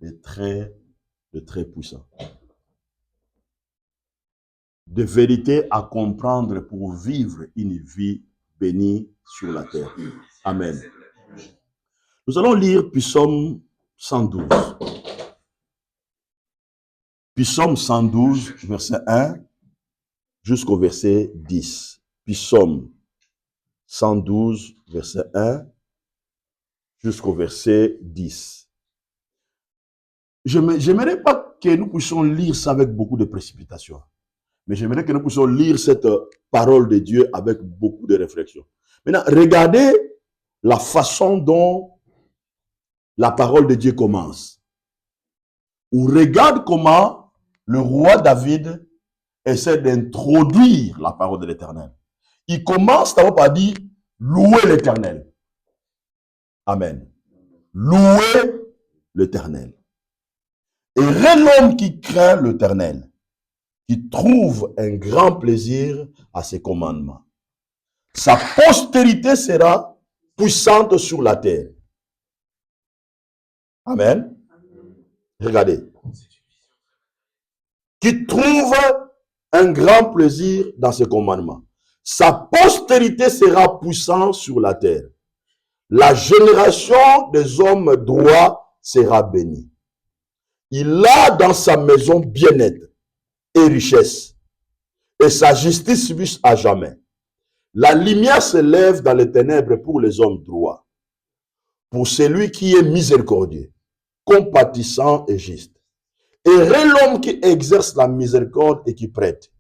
de très puissant. De vérité à comprendre pour vivre une vie bénie sur la terre. Amen. Nous allons lire Psaume 112. Psaume 112, verset 1 jusqu'au verset 10. Psaume 112, verset 1 jusqu'au verset 10. Je n'aimerais pas que nous puissions lire ça avec beaucoup de précipitation. Mais j'aimerais que nous puissions lire cette parole de Dieu avec beaucoup de réflexion. Maintenant, regardez la façon dont la parole de Dieu commence. Ou regarde comment le roi David essaie d'introduire la parole de l'Éternel. Il commence d'abord par dire « Louez l'Éternel ». Amen. Louez l'Éternel. Heureux l'homme qui craint l'Éternel, qui trouve un grand plaisir à ses commandements. Sa postérité sera puissante sur la terre. Amen. Regardez. Qui trouve un grand plaisir dans ses commandements. Sa postérité sera puissante sur la terre. La génération des hommes droits sera bénie. Il a dans sa maison bien-être et richesse, et sa justice vit à jamais. La lumière se lève dans les ténèbres pour les hommes droits, pour celui qui est miséricordieux, compatissant et juste. Heureux l'homme qui exerce la miséricorde et qui prête,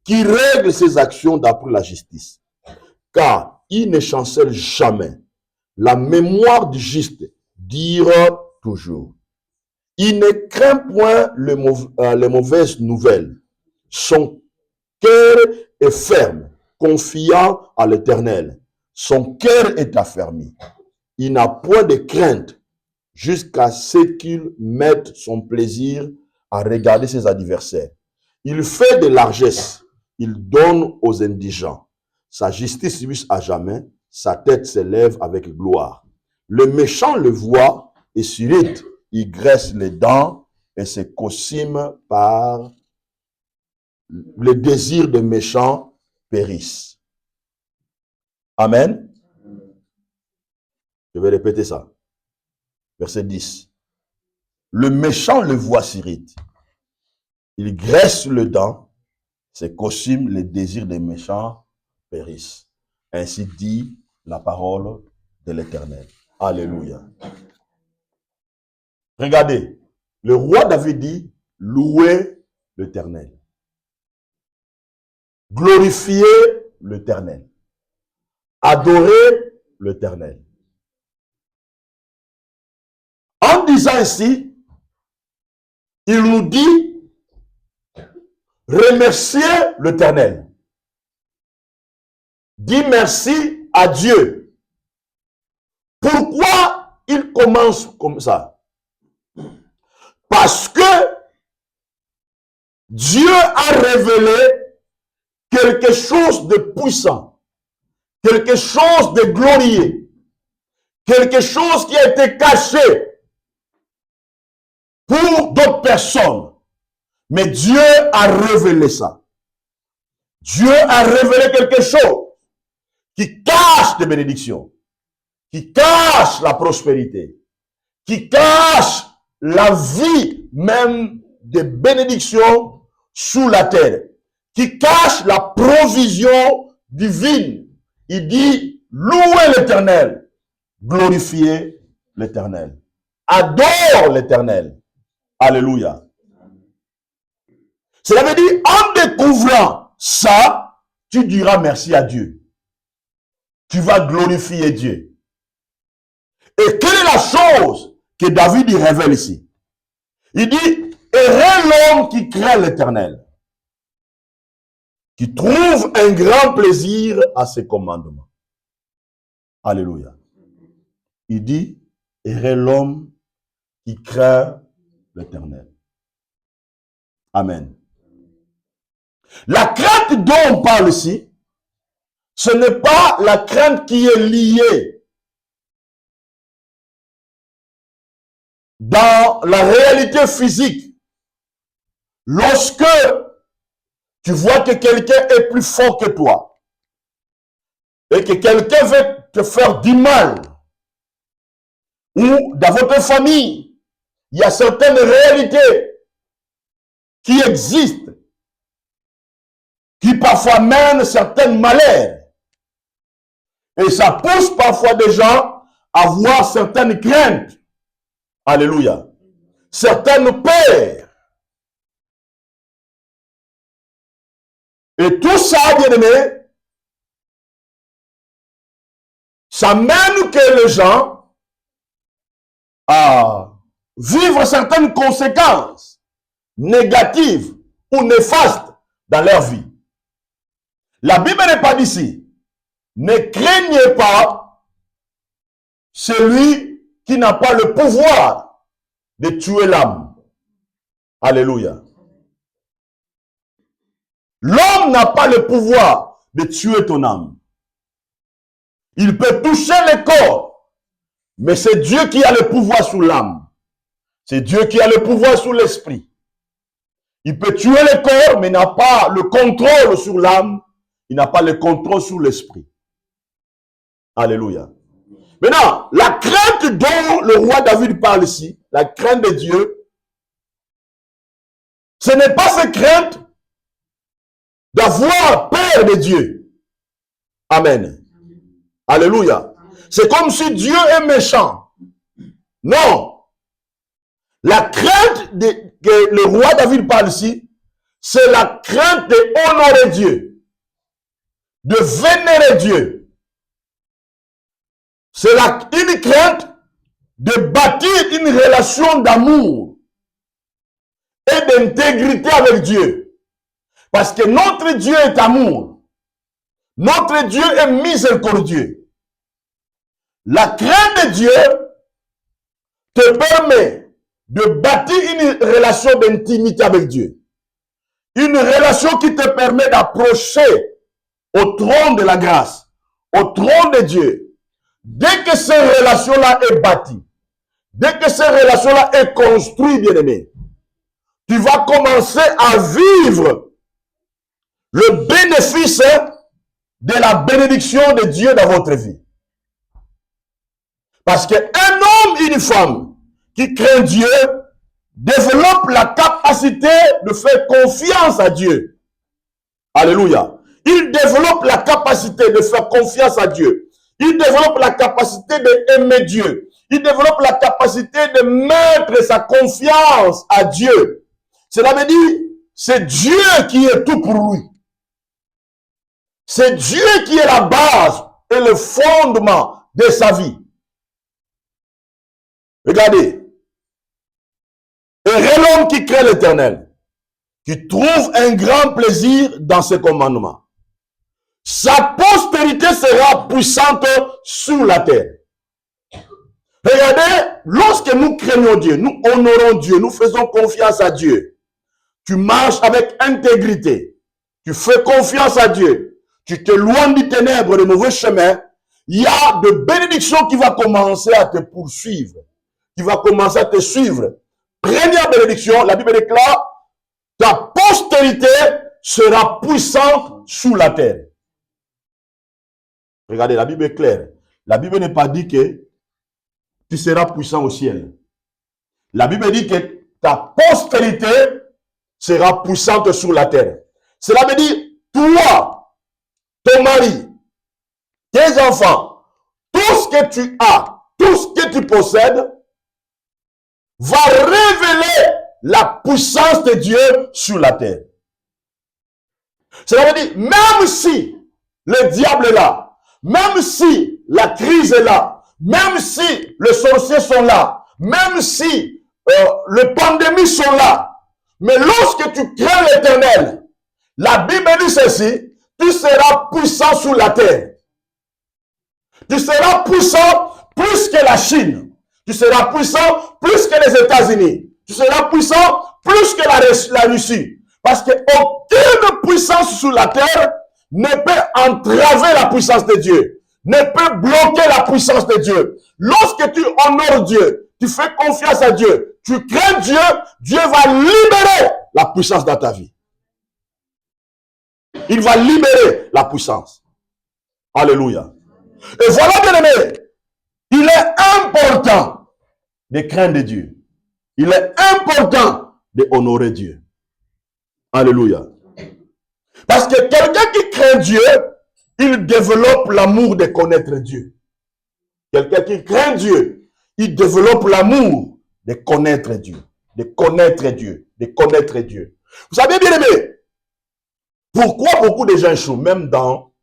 qui règle ses actions d'après la justice, car il ne chancelle jamais. La mémoire du juste dure toujours. Il ne craint point les mauvaises nouvelles. Son cœur est ferme, confiant à l'Éternel. Son cœur est affermi. Il n'a point de crainte jusqu'à ce qu'il mette son plaisir à regarder ses adversaires. Il fait de largesse. Il donne aux indigents. Sa justice vit à jamais. Sa tête s'élève avec gloire. Le méchant le voit et s'irrite. Il graisse les dents et se consume par le désir des méchants périssent. Amen. Je vais répéter ça. Verset 10. Le méchant le voit s'irrite. Il graisse le dent, se consume, les désirs des méchants périssent. Ainsi dit la parole de l'Éternel. Alléluia. Regardez, le roi David dit, louez l'Éternel. Glorifiez l'Éternel. Adorez l'Éternel. En disant ainsi, il nous dit, remerciez l'Éternel. Dis merci à Dieu. Pourquoi il commence comme ça? Parce que Dieu a révélé quelque chose de puissant, quelque chose de glorieux, quelque chose qui a été caché pour d'autres personnes. Mais Dieu a révélé ça. Dieu a révélé quelque chose qui cache des bénédictions, qui cache la prospérité, qui cache la vie même des bénédictions sous la terre, qui cache la provision divine. Il dit, louez l'Éternel, glorifiez l'Éternel, adore l'Éternel. Alléluia. Cela veut dire, en découvrant ça, tu diras merci à Dieu. Tu vas glorifier Dieu. Et quelle est la chose que David révèle ici? Il dit, heureux l'homme qui craint l'Éternel, qui trouve un grand plaisir à ses commandements. Alléluia. Il dit, heureux l'homme qui craint l'Éternel. Amen. La crainte dont on parle ici, ce n'est pas la crainte qui est liée dans la réalité physique, lorsque tu vois que quelqu'un est plus fort que toi et que quelqu'un veut te faire du mal, ou dans votre famille, il y a certaines réalités qui existent, qui parfois mènent certains malheurs. Et ça pousse parfois des gens à avoir certaines craintes. Alléluia. Certaines peurs. Et tout ça, bien aimé, ça mène que les gens à vivre certaines conséquences négatives ou néfastes dans leur vie. La Bible n'est pas d'ici. Ne craignez pas celui qui n'a pas le pouvoir de tuer l'âme. Alléluia. L'homme n'a pas le pouvoir de tuer ton âme. Il peut toucher le corps, mais c'est Dieu qui a le pouvoir sur l'âme. C'est Dieu qui a le pouvoir sur l'esprit. Il peut tuer le corps, mais n'a pas le contrôle sur l'âme. Il n'a pas le contrôle sur l'esprit. Alléluia. Maintenant, la crainte dont le roi David parle ici, la crainte de Dieu, ce n'est pas cette crainte d'avoir peur de Dieu. Amen. Alléluia. C'est comme si Dieu est méchant. Non. La crainte que le roi David parle ici, c'est la crainte d'honorer Dieu, de vénérer Dieu. C'est une crainte de bâtir une relation d'amour et d'intégrité avec Dieu. Parce que notre Dieu est amour. Notre Dieu est miséricordieux. La crainte de Dieu te permet de bâtir une relation d'intimité avec Dieu. Une relation qui te permet d'approcher au trône de la grâce, au trône de Dieu. Dès que cette relation-là est bâtie, dès que cette relation-là est construite, bien-aimé, tu vas commencer à vivre le bénéfice de la bénédiction de Dieu dans votre vie. Parce qu'un homme et une femme qui craint Dieu développent la capacité de faire confiance à Dieu. Alléluia. Ils développent la capacité de faire confiance à Dieu. Ils développent la capacité d'aimer Dieu. Ils développent la capacité de mettre sa confiance à Dieu. Cela veut dire, c'est Dieu qui est tout pour lui. C'est Dieu qui est la base et le fondement de sa vie. Regardez. Heureux l'homme qui craint l'Éternel, qui trouve un grand plaisir dans ses commandements. Sa postérité sera puissante sur la terre. Regardez, lorsque nous craignons Dieu, nous honorons Dieu, nous faisons confiance à Dieu. Tu marches avec intégrité. Tu fais confiance à Dieu. Tu t'éloignes du ténèbre, du mauvais chemin. Il y a de bénédictions qui vont commencer à te poursuivre. Qui va commencer à te suivre. Première bénédiction, la Bible déclare, ta postérité sera puissante sur la terre. Regardez, la Bible est claire. La Bible n'est pas dit que tu seras puissant au ciel. La Bible dit que ta postérité sera puissante sur la terre. Cela veut dire, toi, ton mari, tes enfants, tout ce que tu as, tout ce que tu possèdes, va révéler la puissance de Dieu sur la terre. Cela veut dire, même si le diable est là, même si la crise est là, même si les sorciers sont là, même si les pandémies sont là, mais lorsque tu crains l'Éternel, la Bible dit ceci, tu seras puissant sur la terre. Tu seras puissant plus que la Chine. Tu seras puissant plus que les États-Unis. Tu seras puissant plus que la Russie. Parce qu'aucune puissance sur la terre ne peut entraver la puissance de Dieu, ne peut bloquer la puissance de Dieu. Lorsque tu honores Dieu, tu fais confiance à Dieu, tu crains Dieu, Dieu va libérer la puissance dans ta vie. Il va libérer la puissance. Alléluia. Et voilà, bien aimé, il est important de craindre Dieu. Il est important d'honorer Dieu. Alléluia. Parce que quelqu'un qui craint Dieu, il développe l'amour de connaître Dieu. Quelqu'un qui craint Dieu, il développe l'amour de connaître Dieu. De connaître Dieu. De connaître Dieu. Vous savez, bien aimé, pourquoi beaucoup de gens échouent, même dans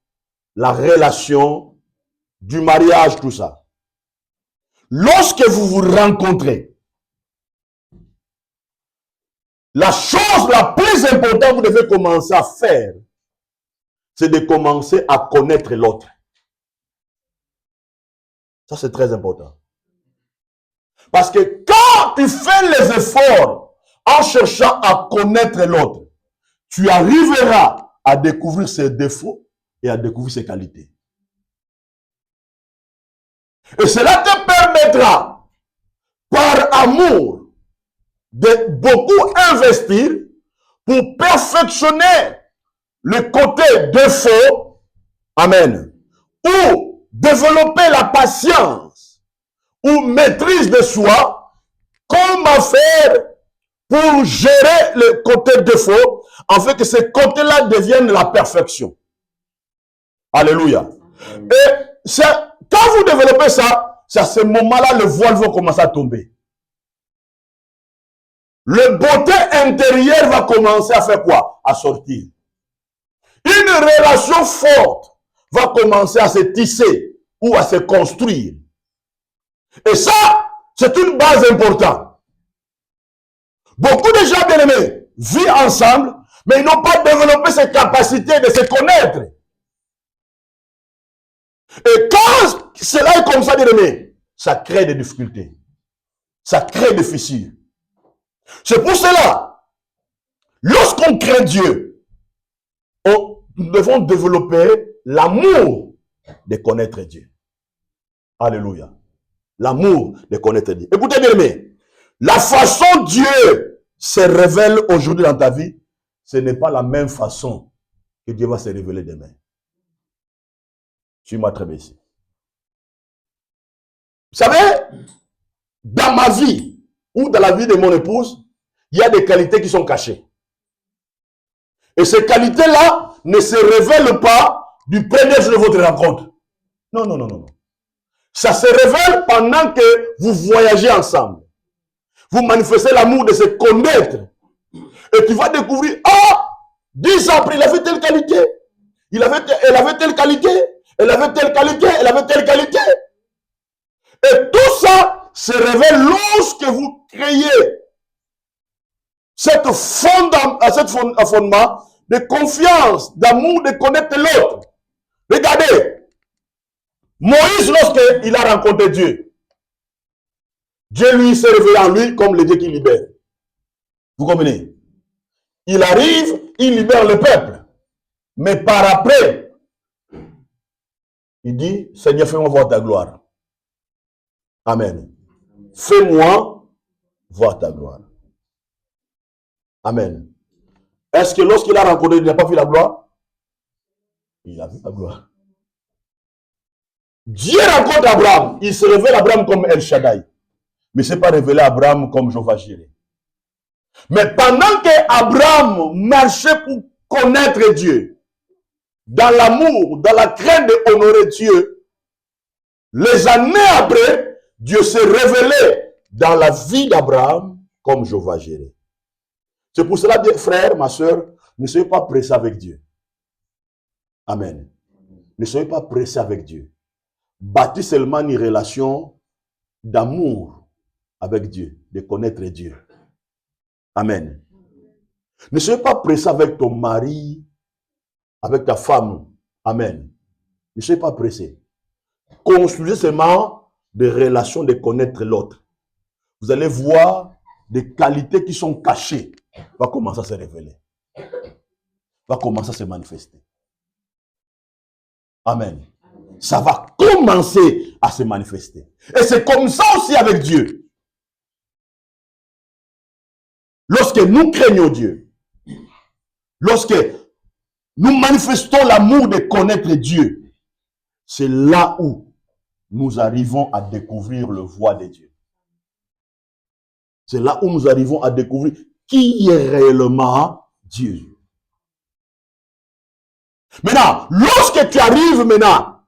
la relation du mariage, tout ça. Lorsque vous vous rencontrez, la chose la plus importante que vous devez commencer à faire, c'est de commencer à connaître l'autre. Ça, c'est très important. Parce que quand tu fais les efforts en cherchant à connaître l'autre, tu arriveras à découvrir ses défauts et à découvrir ses qualités. Et cela te permettra, par amour, de beaucoup investir pour perfectionner le côté défaut, amen, ou développer la patience, ou maîtrise de soi, comment faire pour gérer le côté défaut, afin que ce côté-là devienne la perfection. Alléluia. Et quand vous développez ça, c'est à ce moment-là, le voile va commencer à tomber. Le beauté intérieure va commencer à faire quoi? À sortir. Une relation forte va commencer à se tisser ou à se construire. Et ça, c'est une base importante. Beaucoup de gens bien-aimés vivent ensemble, mais ils n'ont pas développé cette capacité de se connaître. Et quand cela est comme ça, bien-aimé, ça crée des difficultés. Ça crée des fissures. C'est pour cela, lorsqu'on craint Dieu, nous devons développer l'amour de connaître Dieu. Alléluia. L'amour de connaître Dieu. Écoutez bien, aimé, la façon dont Dieu se révèle aujourd'hui dans ta vie, ce n'est pas la même façon que Dieu va se révéler demain. Suis-moi très bien ici. Vous savez, dans ma vie, ou dans la vie de mon épouse, il y a des qualités qui sont cachées. Et ces qualités-là ne se révèlent pas du premier jour de votre rencontre. Non, non, non, non. Ça se révèle pendant que vous voyagez ensemble. Vous manifestez l'amour de se connaître. Et tu vas découvrir, ah, 10 ans après, il avait telle qualité. Elle avait telle qualité. Elle avait telle qualité. Elle avait telle qualité. Et tout ça se révèle lorsque vous créez cette fondement de confiance, d'amour, de connaître l'autre. Regardez, Moïse, lorsqu'il a rencontré Dieu, Dieu lui s'est révélé en lui comme le Dieu qui libère. Vous comprenez? Il arrive, il libère le peuple. Mais par après, il dit, Seigneur, fais-moi voir ta gloire. Amen. Fais-moi voir ta gloire. Amen. Est-ce que lorsqu'il a rencontré, il n'a pas vu la gloire? Il a vu la gloire. Dieu rencontre Abraham. Il se révèle à Abraham comme El Shaddai. Mais ce n'est pas révélé à Abraham comme Jéhovah Jireh. Mais pendant que Abraham marchait pour connaître Dieu, dans l'amour, dans la crainte d'honorer Dieu, les années après, Dieu s'est révélé dans la vie d'Abraham comme Jéhovah Jireh. C'est pour cela, frère, ma soeur, ne soyez pas pressés avec Dieu. Amen. Ne soyez pas pressés avec Dieu. Bâtis seulement une relation d'amour avec Dieu, de connaître Dieu. Amen. Ne soyez pas pressés avec ton mari, avec ta femme. Amen. Ne soyez pas pressés. Construisez seulement des relations de connaître l'autre. Vous allez voir des qualités qui sont cachées. Va commencer à se révéler. Va commencer à se manifester. Amen. Ça va commencer à se manifester. Et c'est comme ça aussi avec Dieu. lorsque nous craignons Dieu, lorsque nous manifestons l'amour de connaître Dieu, c'est là où nous arrivons à découvrir le voie de Dieu. C'est là où nous arrivons à découvrir qui est réellement Dieu. Maintenant, lorsque tu arrives maintenant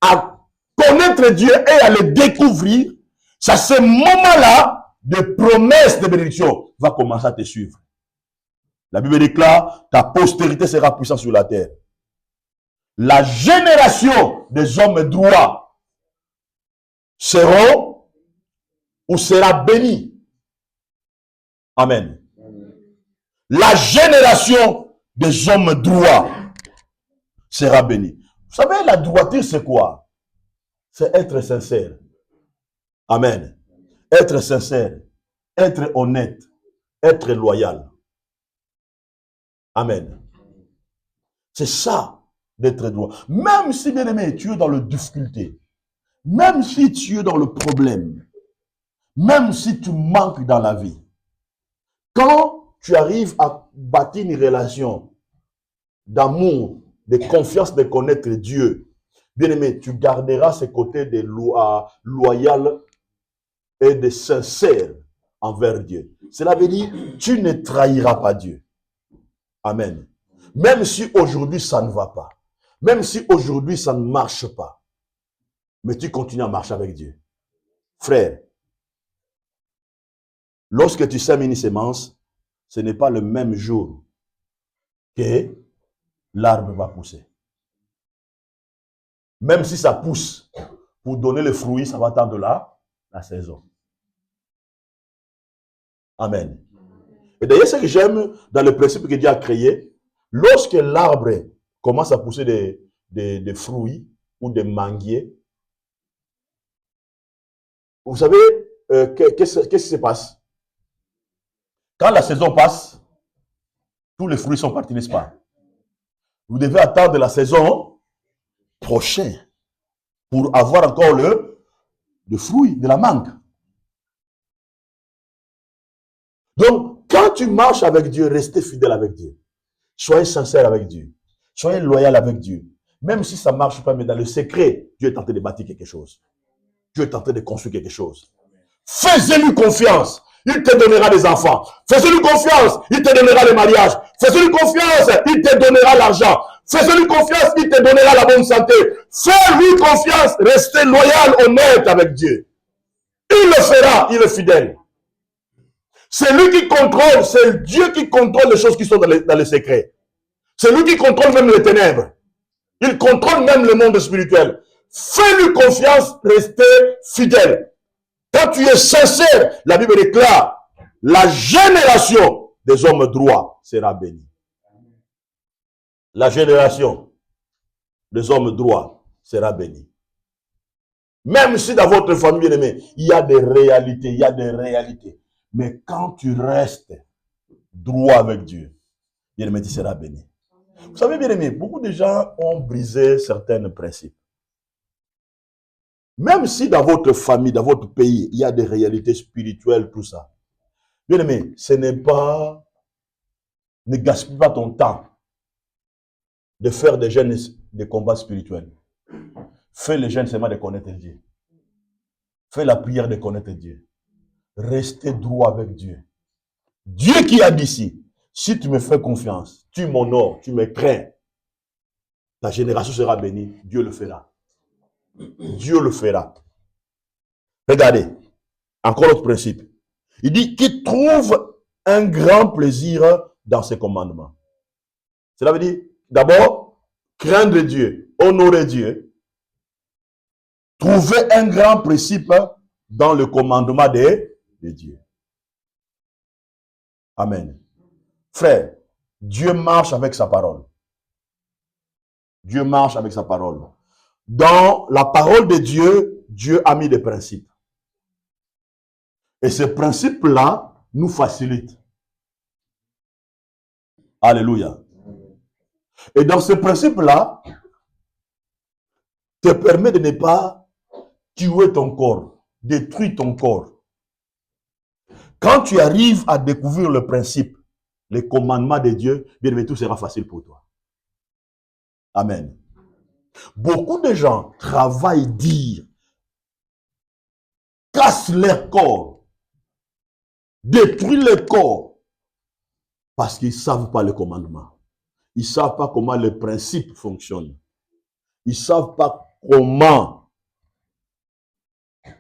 à connaître Dieu et à le découvrir, c'est à ce moment-là, de promesses de bénédiction va commencer à te suivre. La Bible déclare, ta postérité sera puissante sur la terre. La génération des hommes droits seront ou sera bénie. Amen. La génération des hommes droits sera bénie. Vous savez, la droiture, c'est quoi? C'est être sincère. Amen. Être sincère, être honnête, être loyal. Amen. C'est ça, d'être droit. Même si, bien aimé, tu es dans la difficulté, même si tu es dans le problème, même si tu manques dans la vie, quand tu arrives à bâtir une relation d'amour, de confiance, de connaître Dieu, bien aimé, tu garderas ce côté de loyal et de sincère envers Dieu. Cela veut dire, tu ne trahiras pas Dieu. Amen. Même si aujourd'hui ça ne va pas, même si aujourd'hui ça ne marche pas, mais tu continues à marcher avec Dieu. Frère, lorsque tu sèmes une semence, ce n'est pas le même jour que l'arbre va pousser. Même si ça pousse, pour donner le fruit, ça va attendre la saison. Amen. Et d'ailleurs, ce que j'aime dans le principe que Dieu a créé, lorsque l'arbre commence à pousser des fruits ou des manguiers, vous savez, qu'est-ce qui se passe? Quand la saison passe, tous les fruits sont partis, n'est-ce pas? Vous devez attendre la saison prochaine pour avoir encore le fruit de la mangue. Donc, quand tu marches avec Dieu, restez fidèle avec Dieu. Soyez sincère avec Dieu. Soyez loyal avec Dieu. Même si ça ne marche pas, mais dans le secret, Dieu est tenté de bâtir quelque chose. Dieu est tenté de construire quelque chose. Fais-lui confiance. Il te donnera des enfants. Fais-lui confiance. Il te donnera le mariage. Fais-lui confiance. Il te donnera l'argent. Fais-lui confiance. Il te donnera la bonne santé. Fais-lui confiance. Restez loyal, honnête avec Dieu. Il le fera. Il est fidèle. C'est lui qui contrôle. C'est Dieu qui contrôle les choses qui sont dans les secrets. C'est lui qui contrôle même les ténèbres. Il contrôle même le monde spirituel. Fais-lui confiance. Restez fidèle. Quand tu es sincère, la Bible déclare, la génération des hommes droits sera bénie. La génération des hommes droits sera bénie. Même si dans votre famille, bien aimée, il y a des réalités, mais quand tu restes droit avec Dieu, bien aimé, tu seras béni. Vous savez, bien aimé, beaucoup de gens ont brisé certains principes. Même si dans votre famille, dans votre pays, il y a des réalités spirituelles, tout ça. Bien aimé, ce n'est pas, ne gaspille pas ton temps de faire des jeûnes, des combats spirituels. Fais le jeûne seulement de connaître Dieu. Fais la prière de connaître Dieu. Restez droit avec Dieu. Dieu qui a dit ici, si tu me fais confiance, tu m'honores, tu me crains, ta génération sera bénie, Dieu le fera. Dieu le fera. Regardez, encore autre principe. Il dit qu'il trouve un grand plaisir dans ses commandements. Cela veut dire, d'abord, craindre Dieu, honorer Dieu, trouver un grand principe dans le commandement de Dieu. Amen. Frère, Dieu marche avec sa parole. Dieu marche avec sa parole. Dans la parole de Dieu, Dieu a mis des principes. Et ces principes-là nous facilitent. Alléluia. Et dans ces principes-là, te permet de ne pas tuer ton corps, détruire ton corps. Quand tu arrives à découvrir le principe, les commandements de Dieu, bien aimé, tout sera facile pour toi. Amen. Beaucoup de gens travaillent dire, cassent leur corps, détruisent leur corps, parce qu'ils ne savent pas le commandement. Ils ne savent pas comment le principe fonctionne. Ils ne savent pas comment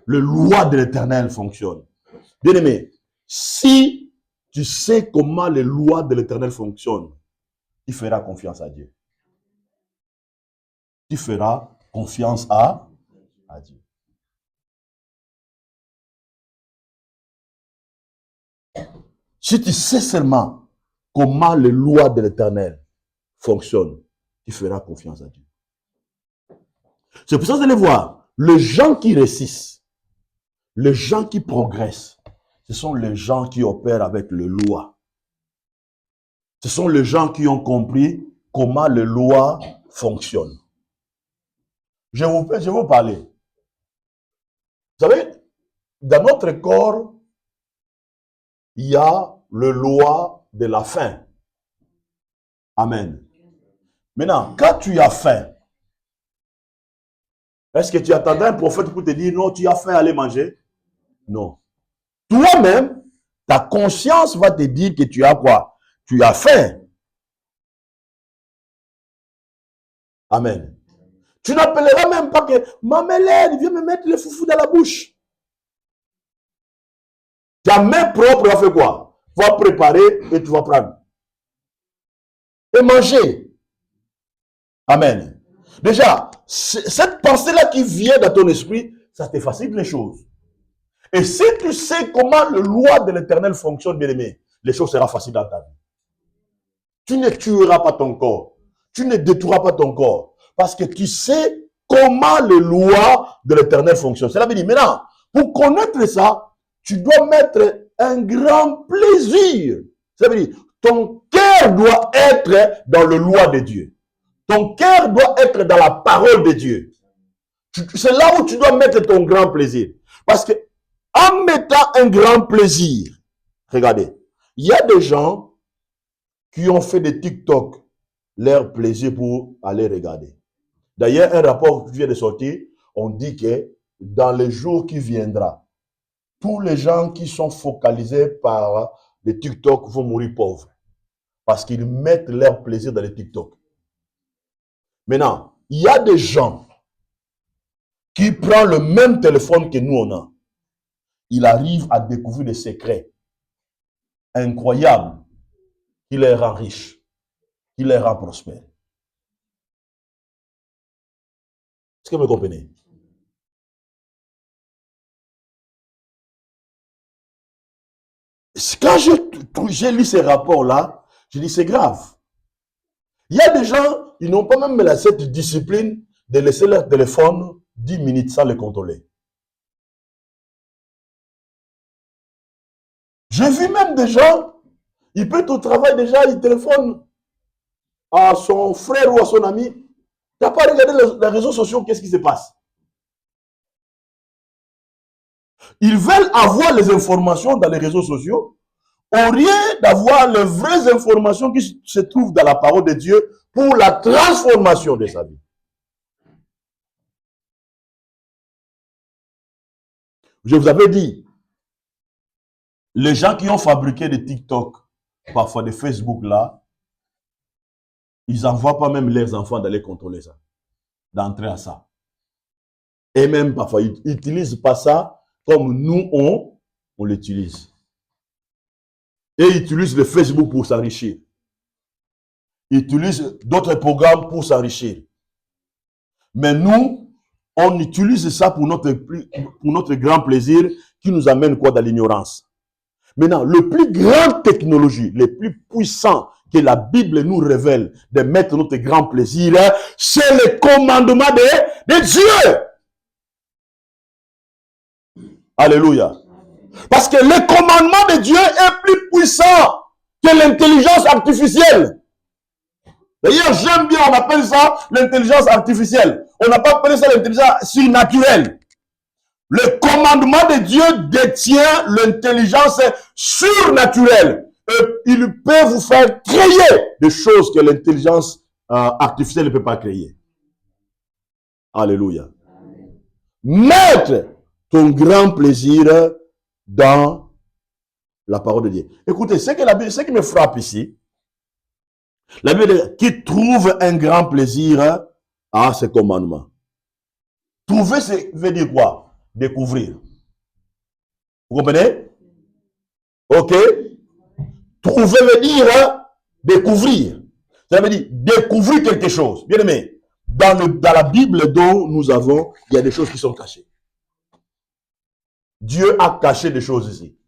le loi de l'Éternel fonctionne. Bien aimé, si tu sais comment les lois de l'Éternel fonctionnent, tu feras confiance à Dieu. Tu feras confiance à Dieu. Si tu sais seulement comment les lois de l'Éternel fonctionnent, tu feras confiance à Dieu. C'est pour ça que vous allez voir, les gens qui réussissent, les gens qui progressent, ce sont les gens qui opèrent avec les lois. Ce sont les gens qui ont compris comment les lois fonctionnent. Je vais vous parler. Vous savez, dans notre corps, il y a le loi de la faim. Amen. Maintenant, quand tu as faim, est-ce que tu attendais un prophète pour te dire non, tu as faim, allez manger? Non. Toi-même, ta conscience va te dire que tu as quoi? Tu as faim. Amen. Tu n'appelleras même pas que Mamélène, viens me mettre le foufou dans la bouche. Ta main propre va faire quoi? Va préparer et tu vas prendre. Et manger. Amen. Déjà, cette pensée-là qui vient dans ton esprit, ça te facilite les choses. Et si tu sais comment le loi de l'Éternel fonctionne, bien aimé, les choses seront faciles dans ta vie. Tu ne tueras pas ton corps. Tu ne détruiras pas ton corps. Parce que tu sais comment les lois de l'Éternel fonctionnent. Cela veut dire, maintenant, pour connaître ça, tu dois mettre un grand plaisir. Ça veut dire, ton cœur doit être dans le loi de Dieu. Ton cœur doit être dans la parole de Dieu. C'est là où tu dois mettre ton grand plaisir. Parce que en mettant un grand plaisir, regardez, il y a des gens qui ont fait des TikTok leur plaisir pour aller regarder. D'ailleurs, un rapport qui vient de sortir, on dit que dans les jours qui viendront, tous les gens qui sont focalisés par les TikTok vont mourir pauvres. Parce qu'ils mettent leur plaisir dans les TikTok. Maintenant, il y a des gens qui prennent le même téléphone que nous on a. Il arrive à découvrir des secrets incroyables qui les rend riches, qui les rend prospères. Est-ce que vous me comprenez? Quand j'ai lu ces rapports-là, j'ai dit c'est grave. Il y a des gens, ils n'ont pas même cette discipline de laisser leur téléphone 10 minutes sans le contrôler. J'ai vu même des gens, ils peuvent être au travail déjà, ils téléphonent à son frère ou à son ami. Tu n'as pas regardé les réseaux sociaux, qu'est-ce qui se passe? Ils veulent avoir les informations dans les réseaux sociaux au lieu d'avoir les vraies informations qui se trouvent dans la parole de Dieu pour la transformation de sa vie. Je vous avais dit, les gens qui ont fabriqué des TikTok, parfois des Facebook là, ils n'envoient pas même leurs enfants d'aller contrôler ça, d'entrer à ça. Et même parfois, ils n'utilisent pas ça comme nous, on l'utilise. Et ils utilisent le Facebook pour s'enrichir. Ils utilisent d'autres programmes pour s'enrichir. Mais nous, on utilise ça pour notre grand plaisir qui nous amène quoi dans l'ignorance. Maintenant, le plus grand technologie, le plus puissant que la Bible nous révèle de mettre notre grand plaisir, c'est le commandement de Dieu. Alléluia. Parce que le commandement de Dieu est plus puissant que l'intelligence artificielle. D'ailleurs, j'aime bien, on appelle ça l'intelligence artificielle. On n'a pas appelé ça l'intelligence surnaturelle. Le commandement de Dieu détient l'intelligence surnaturelle. Et il peut vous faire créer des choses que l'intelligence artificielle ne peut pas créer. Alléluia. Mettre ton grand plaisir dans la parole de Dieu. Écoutez, ce qui me frappe ici, la Bible dit qui trouve un grand plaisir à ses commandements. Trouver, ça veut dire quoi? Découvrir. Vous comprenez? Ok? Trouver veut dire découvrir. Ça veut dire découvrir quelque chose. Bien aimé, dans la Bible dont nous avons, il y a des choses qui sont cachées. Dieu a caché des choses ici.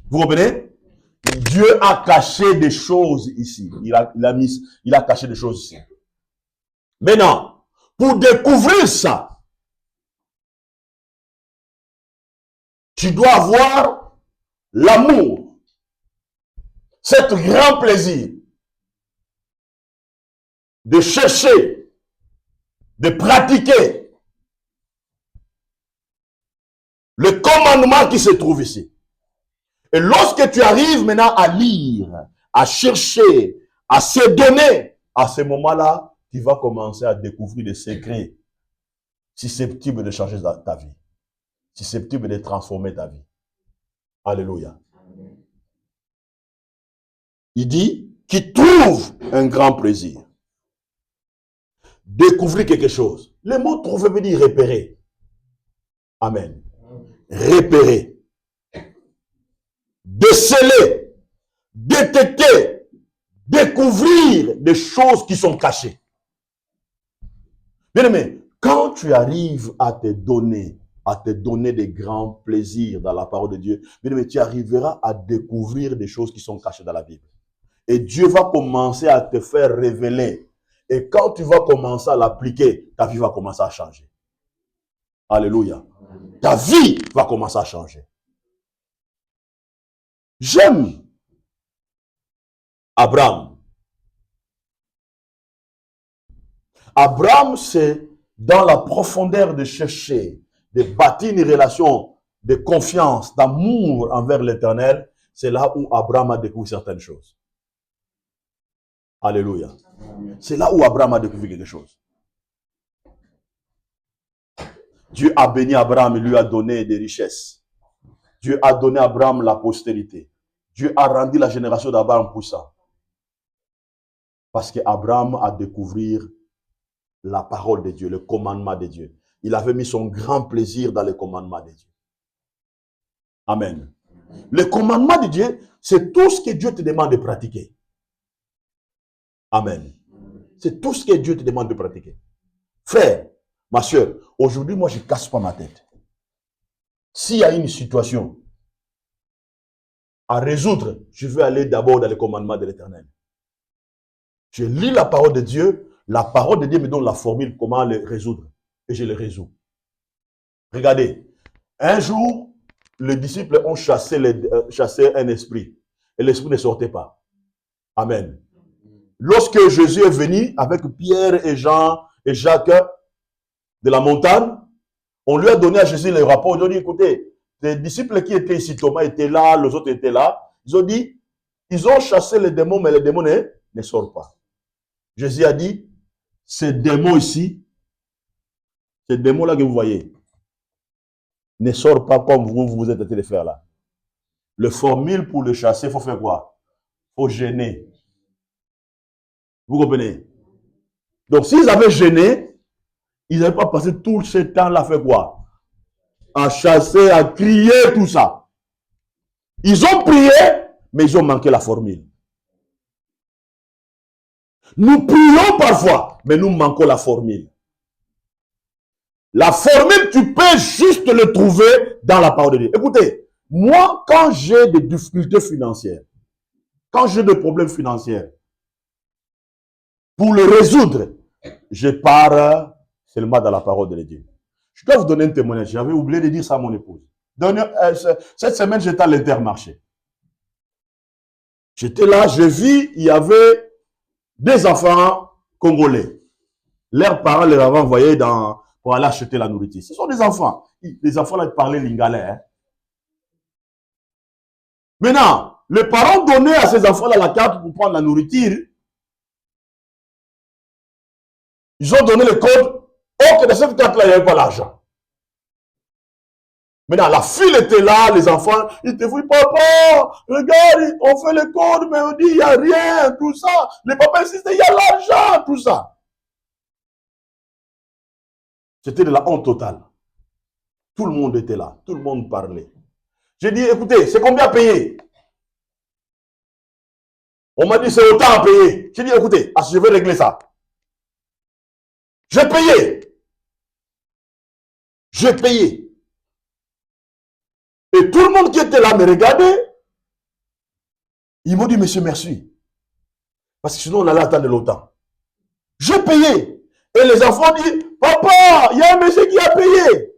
Vous comprenez? Dieu a caché des choses ici. Il a caché des choses ici. Maintenant, pour découvrir ça, tu dois avoir l'amour, cet grand plaisir de chercher, de pratiquer le commandement qui se trouve ici. Et lorsque tu arrives maintenant à lire, à chercher, à se donner, à ce moment-là, tu vas commencer à découvrir des secrets susceptibles de changer ta vie, susceptibles de transformer ta vie. Alléluia. Il dit qu'il trouve un grand plaisir. Découvrir quelque chose. Le mot trouver veut dire repérer. Amen. Repérer. Déceler. Détecter. Découvrir des choses qui sont cachées. Bien aimé, quand tu arrives à te donner des grands plaisirs dans la parole de Dieu, bien aimé, tu arriveras à découvrir des choses qui sont cachées dans la Bible. Et Dieu va commencer à te faire révéler. Et quand tu vas commencer à l'appliquer, ta vie va commencer à changer. Alléluia. Ta vie va commencer à changer. J'aime Abraham. Abraham, c'est dans la profondeur de chercher, de bâtir une relation de confiance, d'amour envers l'Éternel. C'est là où Abraham a découvert certaines choses. Alléluia. C'est là où Abraham a découvert quelque chose. Dieu a béni Abraham et lui a donné des richesses. Dieu a donné à Abraham la postérité. Dieu a rendu la génération d'Abraham puissante. Parce qu'Abraham a découvert la parole de Dieu, le commandement de Dieu. Il avait mis son grand plaisir dans le commandement de Dieu. Amen. Le commandement de Dieu, c'est tout ce que Dieu te demande de pratiquer. Amen. C'est tout ce que Dieu te demande de pratiquer. Frère, ma soeur, aujourd'hui, moi, je ne casse pas ma tête. S'il y a une situation à résoudre, je vais aller d'abord dans le commandement de l'Éternel. Je lis la parole de Dieu. La parole de Dieu me donne la formule comment le résoudre. Et je le résous. Regardez, un jour, les disciples ont chassé un esprit. Et l'esprit ne sortait pas. Amen. Lorsque Jésus est venu avec Pierre et Jean et Jacques de la montagne, on lui a donné à Jésus les rapports. Ils ont dit, écoutez, les disciples qui étaient ici, Thomas était là, les autres étaient là. Ils ont dit, ils ont chassé les démons, mais les démons ne sortent pas. Jésus a dit, ces démons ici, ces démons-là que vous voyez, ne sortent pas comme vous êtes en train de faire là. Le formule pour le chasser, il faut faire quoi? Il faut gêner. Vous comprenez? Donc, s'ils avaient gêné, ils n'avaient pas passé tout ce temps-là à faire quoi? À chasser, à crier, tout ça. Ils ont prié, mais ils ont manqué la formule. Nous prions parfois, mais nous manquons la formule. La formule, tu peux juste le trouver dans la parole de Dieu. Écoutez, moi, quand j'ai des difficultés financières, quand j'ai des problèmes financiers, pour le résoudre, je pars seulement dans la parole de Dieu. Je dois vous donner un témoignage. J'avais oublié de dire ça à mon épouse. Cette semaine, j'étais à l'Intermarché. J'étais là, je vis, il y avait des enfants congolais. Leurs parents les avaient envoyés pour aller acheter la nourriture. Ce sont des enfants. Les enfants là, ils parlaient lingala. Hein. Maintenant, les parents donnaient à ces enfants-là la carte pour prendre la nourriture. Ils ont donné le code. Or que dans cette carte-là, il n'y avait pas l'argent. Maintenant, la fille était là, les enfants, ils te disent, papa, regarde, on fait le code, mais on dit, il n'y a rien, tout ça. Les papas insistent, il y a l'argent, tout ça. C'était de la honte totale. Tout le monde était là, tout le monde parlait. J'ai dit, écoutez, c'est combien à payer? On m'a dit, c'est autant à payer. J'ai dit, écoutez, je vais régler ça. J'ai payé. J'ai payé. Et tout le monde qui était là me regardait. Ils m'ont dit, monsieur, merci. Parce que sinon, on allait attendre longtemps. J'ai payé. Et les enfants disent, papa, il y a un monsieur qui a payé.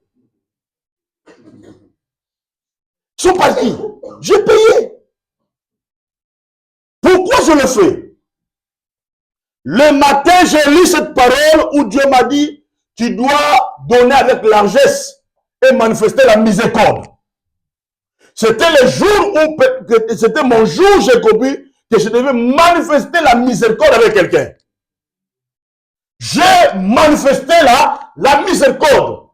Ils sont partis. J'ai payé. Pourquoi je le fais? Le matin, j'ai lu cette parole où Dieu m'a dit, tu dois donner avec largesse et manifester la miséricorde. C'était le jour où, c'était mon jour, j'ai compris que je devais manifester la miséricorde avec quelqu'un. J'ai manifesté la miséricorde.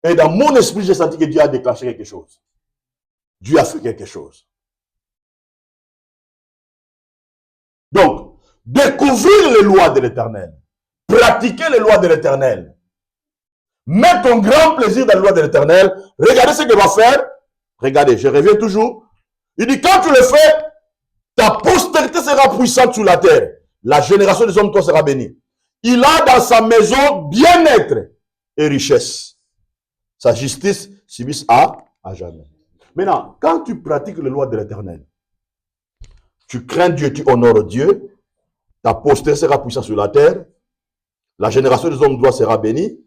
Et dans mon esprit, j'ai senti que Dieu a déclenché quelque chose. Dieu a fait quelque chose. Donc, découvrir les lois de l'Éternel, pratiquer les lois de l'Éternel, mettre ton grand plaisir dans les lois de l'Éternel, regardez ce qu'il va faire. Regardez, je reviens toujours. Il dit, quand tu le fais, ta postérité sera puissante sur la terre. La génération des hommes, toi, sera bénie. Il a dans sa maison bien-être et richesse. Sa justice subsiste à jamais. Maintenant, quand tu pratiques les lois de l'Éternel, tu crains Dieu, tu honores Dieu, ta postérité sera puissante sur la terre, la génération des hommes, toi, sera bénie.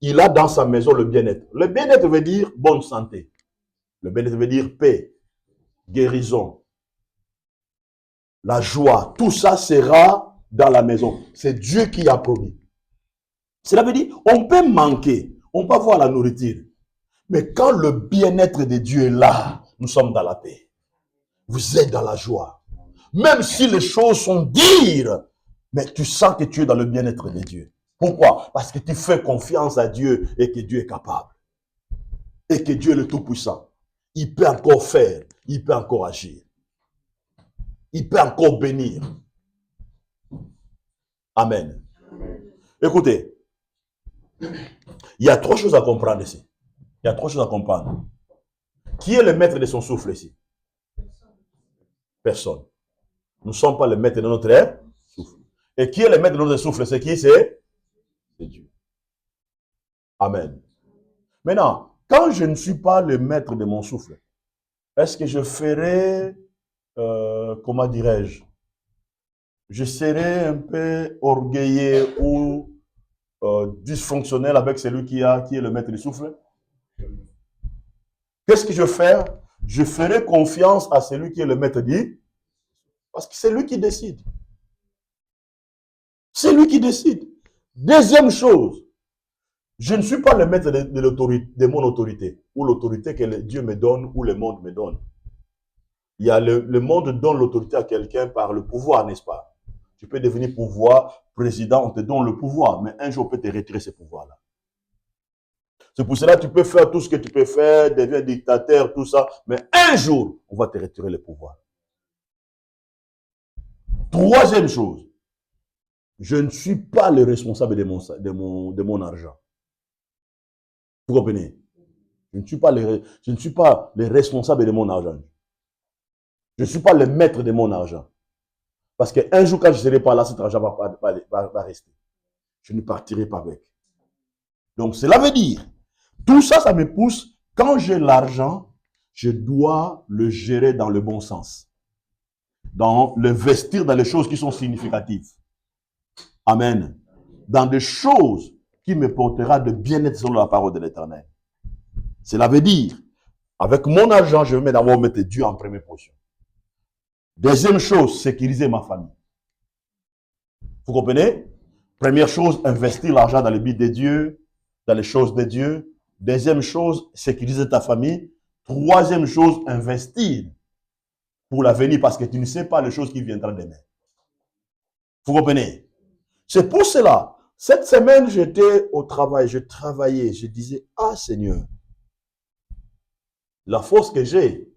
Il a dans sa maison le bien-être. Le bien-être veut dire bonne santé. Le bien-être veut dire paix, guérison, la joie. Tout ça sera dans la maison. C'est Dieu qui a promis. Cela veut dire, on peut manquer, on peut avoir la nourriture. Mais quand le bien-être de Dieu est là, nous sommes dans la paix. Vous êtes dans la joie. Même si les choses sont dures, mais tu sens que tu es dans le bien-être de Dieu. Pourquoi? Parce que tu fais confiance à Dieu et que Dieu est capable. Et que Dieu est le Tout-Puissant. Il peut encore faire, il peut encore agir. Il peut encore bénir. Amen. Écoutez, il y a trois choses à comprendre ici. Il y a trois choses à comprendre. Qui est le maître de son souffle ici? Personne. Nous ne sommes pas le maître de notre souffle. Et qui est le maître de notre souffle? C'est qui? C'est Dieu. Amen. Maintenant, quand je ne suis pas le maître de mon souffle, est-ce que je ferai, comment dirais-je, je serai un peu orgueilleux ou dysfonctionnel avec celui qui est le maître du souffle? Qu'est-ce que je fais? Je ferai confiance à celui qui est le maître du, parce que c'est lui qui décide. C'est lui qui décide. Deuxième chose, je ne suis pas le maître de mon autorité, ou l'autorité que Dieu me donne, ou le monde me donne. Il y a le monde donne l'autorité à quelqu'un par le pouvoir, n'est-ce pas? Tu peux devenir pouvoir, président, on te donne le pouvoir, mais un jour on peut te retirer ce pouvoir-là. C'est pour cela que tu peux faire tout ce que tu peux faire, devenir dictateur, tout ça, mais un jour, on va te retirer le pouvoir. Troisième chose, je ne suis pas le responsable de mon argent. Vous comprenez? Je ne suis pas le responsable de mon argent. Je ne suis pas le maître de mon argent. Parce qu'un jour, quand je ne serai pas là, cet argent va rester. Je ne partirai pas avec. Donc, cela veut dire, tout ça, ça me pousse, quand j'ai l'argent, je dois le gérer dans le bon sens. Dans l'investir dans les choses qui sont significatives. Amen. Dans des choses qui me portera de bien-être selon la parole de l'Éternel. Cela veut dire, avec mon argent, je vais d'abord mettre Dieu en première position. Deuxième chose, sécuriser ma famille. Vous comprenez? Première chose, investir l'argent dans les biens de Dieu, dans les choses de Dieu. Deuxième chose, sécuriser ta famille. Troisième chose, investir pour l'avenir parce que tu ne sais pas les choses qui viendront demain. Vous comprenez? C'est pour cela, cette semaine, j'étais au travail, je travaillais, je disais, ah Seigneur, la force que j'ai,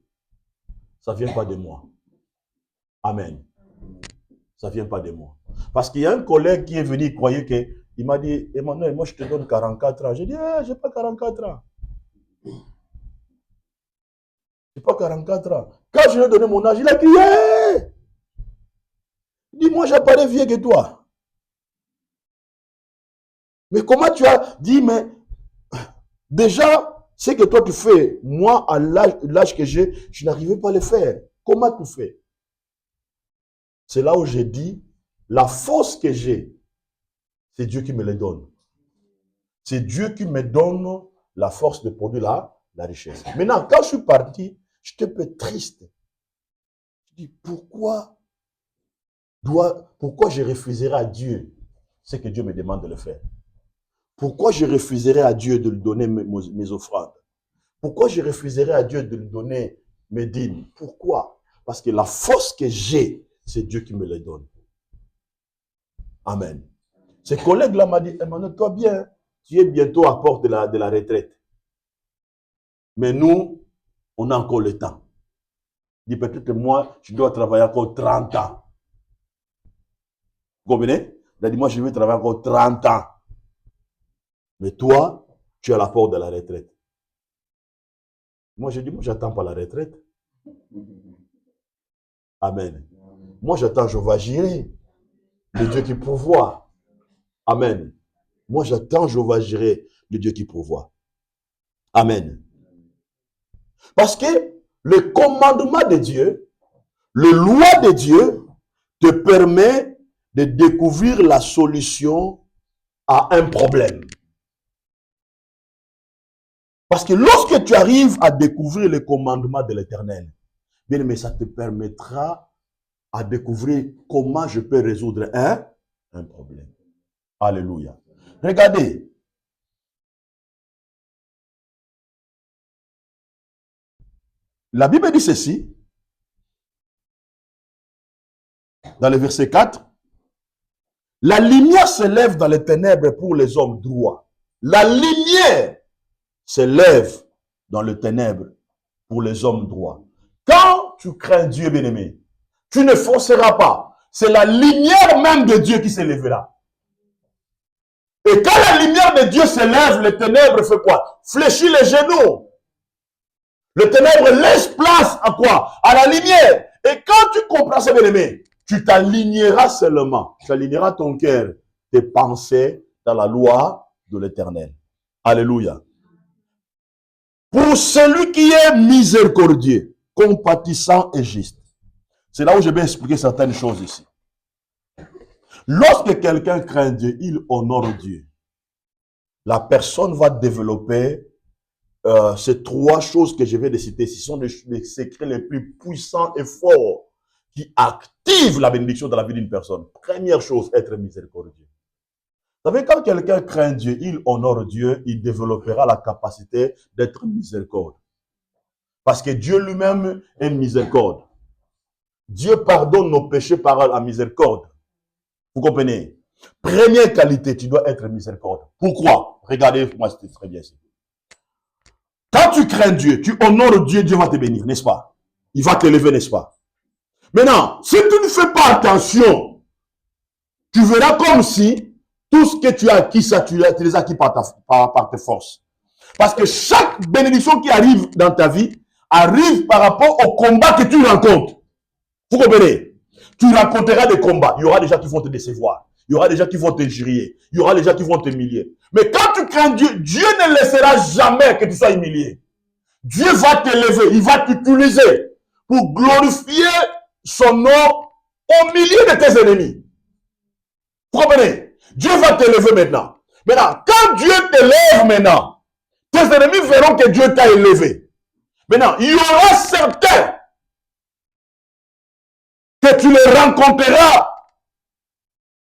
ça ne vient pas de moi. Amen. Ça ne vient pas de moi. Parce qu'il y a un collègue qui est venu, il croyait que, il m'a dit, Emmanuel, moi je te donne 44 ans. J'ai dit, je n'ai pas 44 ans. Je n'ai pas 44 ans. Quand je lui ai donné mon âge, il a crié. Il dit, moi j'apparais vieux que toi. Mais comment tu as dit, mais déjà, ce que toi tu fais, moi, à l'âge que j'ai, je n'arrivais pas à le faire. Comment tu fais? C'est là où j'ai dit, la force que j'ai, c'est Dieu qui me le donne. C'est Dieu qui me donne la force de produire la richesse. Maintenant, quand je suis parti, j'étais un peu triste. Je dis, pourquoi je refuserais à Dieu ce que Dieu me demande de le faire? Pourquoi je refuserais à Dieu de lui donner mes offrandes? Pourquoi je refuserais à Dieu de lui donner mes dîmes? Pourquoi? Parce que la force que j'ai, c'est Dieu qui me le donne. Amen. Ce collègue-là m'a dit, Emmanuel, toi bien, tu es bientôt à porte de la retraite. Mais nous, on a encore le temps. Il dit, peut-être que moi, je dois travailler encore 30 ans. Vous comprenez? Il a dit, moi, je vais travailler encore 30 ans. Mais toi, tu es à la porte de la retraite. Moi, j'ai dit, moi, j'attends pas la retraite. Amen. Moi, j'attends Jéhovah Jireh, le Dieu qui pourvoit. Amen. Moi, j'attends Jéhovah Jireh, le Dieu qui pourvoit. Amen. Parce que le commandement de Dieu, le loi de Dieu, te permet de découvrir la solution à un problème. Parce que lorsque tu arrives à découvrir le commandement de l'Éternel, bien aimé, ça te permettra à découvrir comment je peux résoudre un problème. Alléluia. Regardez. La Bible dit ceci, dans le verset 4, la lumière se lève dans les ténèbres pour les hommes droits. La lumière se lève dans les ténèbres pour les hommes droits. Quand tu crains Dieu, bien-aimé, tu ne forceras pas. C'est la lumière même de Dieu qui se lèvera. Et quand la lumière de Dieu se lève, les ténèbres fait quoi? Fléchit les genoux. Le ténèbre laisse place à quoi? À la lumière. Et quand tu comprends ça, bien-aimé, tu t'aligneras seulement. Tu aligneras ton cœur, tes pensées dans la loi de l'Éternel. Alléluia. Pour celui qui est miséricordieux, compatissant et juste. C'est là où je vais expliquer certaines choses ici. Lorsque quelqu'un craint Dieu, il honore Dieu. La personne va développer ces trois choses que je vais citer. Ce sont les secrets les plus puissants et forts qui activent la bénédiction dans la vie d'une personne. Première chose, être miséricordieux. Vous savez, quand quelqu'un craint Dieu, il honore Dieu, il développera la capacité d'être miséricorde. Parce que Dieu lui-même est miséricorde. Dieu pardonne nos péchés par la miséricorde. Vous comprenez? Première qualité, tu dois être miséricorde. Pourquoi? Regardez-moi, c'est très bien ici. Quand tu crains Dieu, tu honores Dieu, Dieu va te bénir, n'est-ce pas? Il va t'élever, n'est-ce pas? Maintenant, si tu ne fais pas attention, tu verras comme si tout ce que tu as acquis, ça, tu les as acquis par tes forces. Parce que chaque bénédiction qui arrive dans ta vie arrive par rapport au combat que tu rencontres. Vous comprenez? Tu rencontreras des combats. Il y aura des gens qui vont te décevoir. Il y aura des gens qui vont t'injurier. Il y aura des gens qui vont t'humilier. Mais quand tu crains Dieu, Dieu ne laissera jamais que tu sois humilié. Dieu va t'élever. Il va t'utiliser pour glorifier son nom au milieu de tes ennemis. Vous comprenez? Dieu va t'élever maintenant. Maintenant, quand Dieu t'élève maintenant, tes ennemis verront que Dieu t'a élevé. Maintenant, il y aura certains que tu les rencontreras